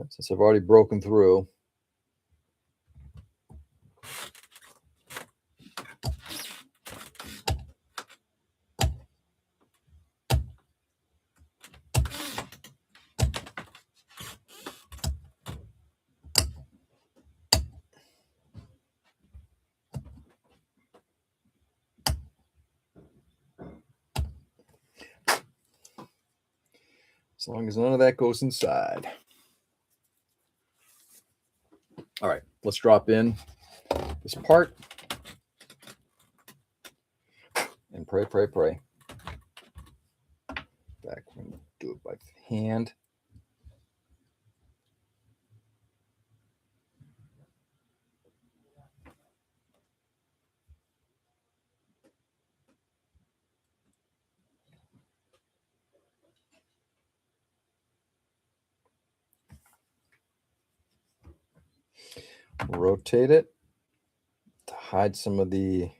Since I've already broken through. As long as none of that goes inside. All right, let's drop in this part and pray, pray, pray. Back, we're going to do it by hand. Rotate it to hide some of the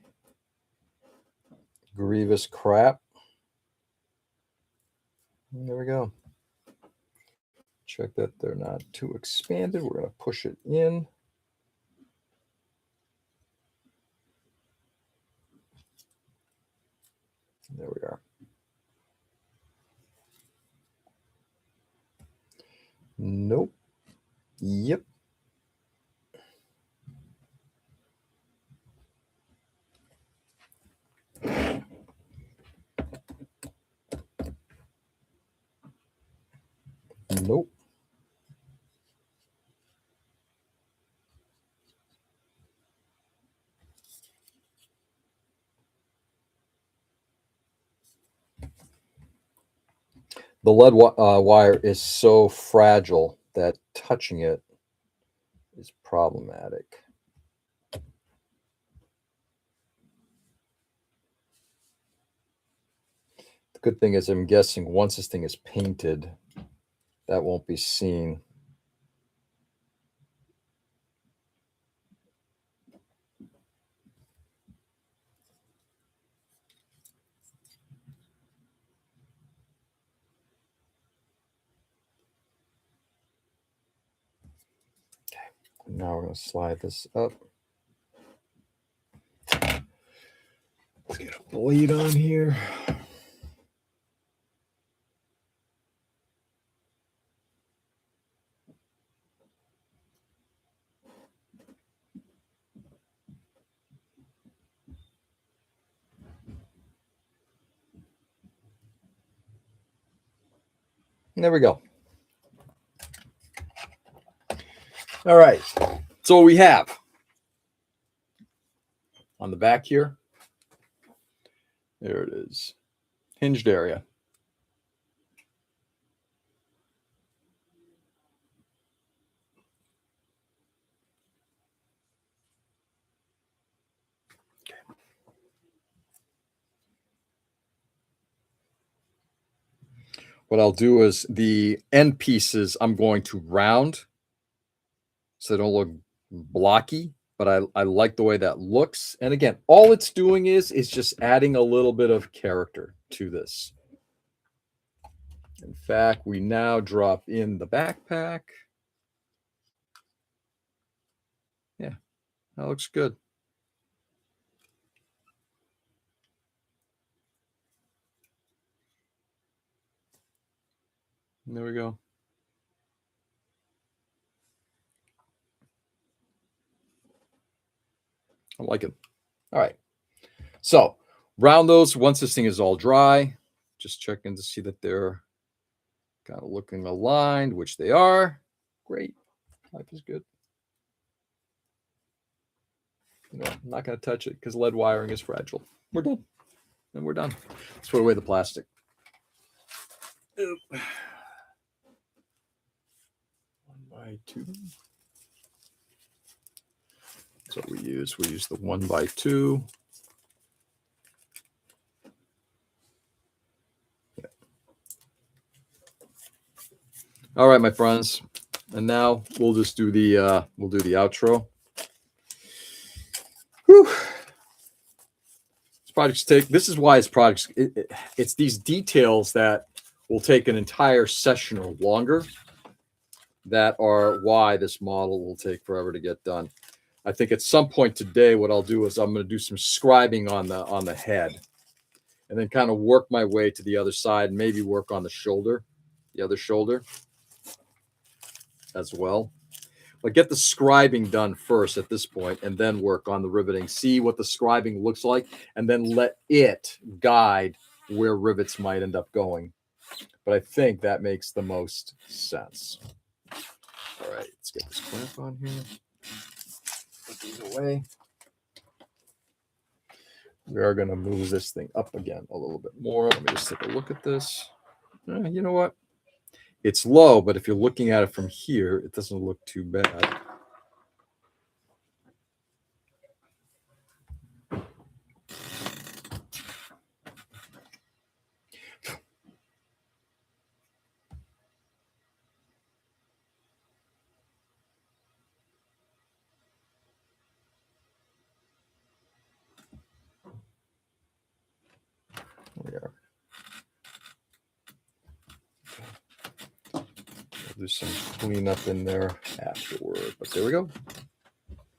grievous crap. And there we go. Check that they're not too expanded. We're going to push it in. There we are. Nope. Yep. Nope. The lead wire is so fragile that touching it is problematic. The good thing is I'm guessing once this thing is painted, that won't be seen. Now we're going to slide this up. Let's get a blade on here. And there we go. All right. So what we have on the back here, there it is, hinged area. What I'll do is the end pieces I'm going to round so they don't look blocky, but I like the way that looks. And again, all it's doing is just adding a little bit of character to this. In fact, we now drop in the backpack. Yeah, that looks good. And there we go. I like it. All right. So round those once this thing is all dry. Just checking to see that they're kind of looking aligned, which they are. Great. Life is good. You know, I'm not going to touch it because lead wiring is fragile. We're done. And we're done. Let's put away the plastic. Oop. 1x2. That's what we use. We use the 1x2. Yeah. All right, my friends. And now we'll just do the outro. Whew. This is why it's projects. It's these details that will take an entire session or longer. That are why this model will take forever to get done. I think at some point today, what I'll do is I'm going to do some scribing on the head, and then kind of work my way to the other side, and maybe work on the other shoulder as well. But get the scribing done first at this point, and then work on the riveting. See what the scribing looks like, and then let it guide where rivets might end up going. But I think that makes the most sense. All right, let's get this clamp on here. Put these away. We are going to move this thing up again a little bit more. Let me just take a look at this. You know what? It's low, but if you're looking at it from here, it doesn't look too bad. We are. We'll do some cleanup in there afterward, but there we go.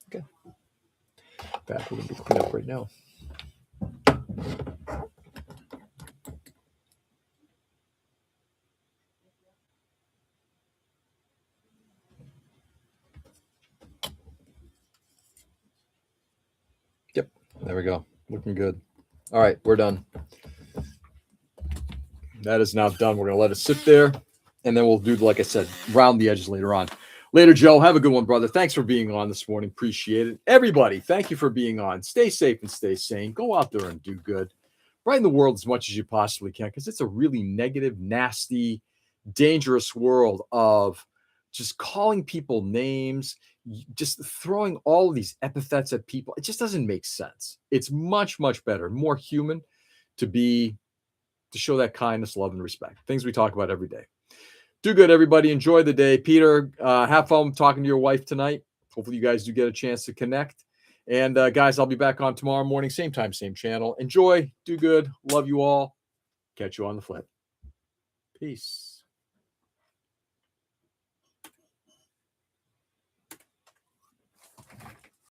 Okay. In fact, we're going to do cleanup right now. Yep, there we go. Looking good. All right, we're done. That is now done. We're going to let it sit there, and then we'll do, like I said, round the edges later on. Later, Joe. Have a good one, brother. Thanks for being on this morning. Appreciate it. Everybody, thank you for being on. Stay safe and stay sane. Go out there and do good. Brighten the world as much as you possibly can, because it's a really negative, nasty, dangerous world of just calling people names, just throwing all of these epithets at people. It just doesn't make sense. It's much, much better, more human to show that kindness, love, and respect. Things we talk about every day. Do good, everybody. Enjoy the day. Peter, have fun talking to your wife tonight. Hopefully you guys do get a chance to connect. And guys, I'll be back on tomorrow morning, same time, same channel. Enjoy. Do good. Love you all. Catch you on the flip. Peace.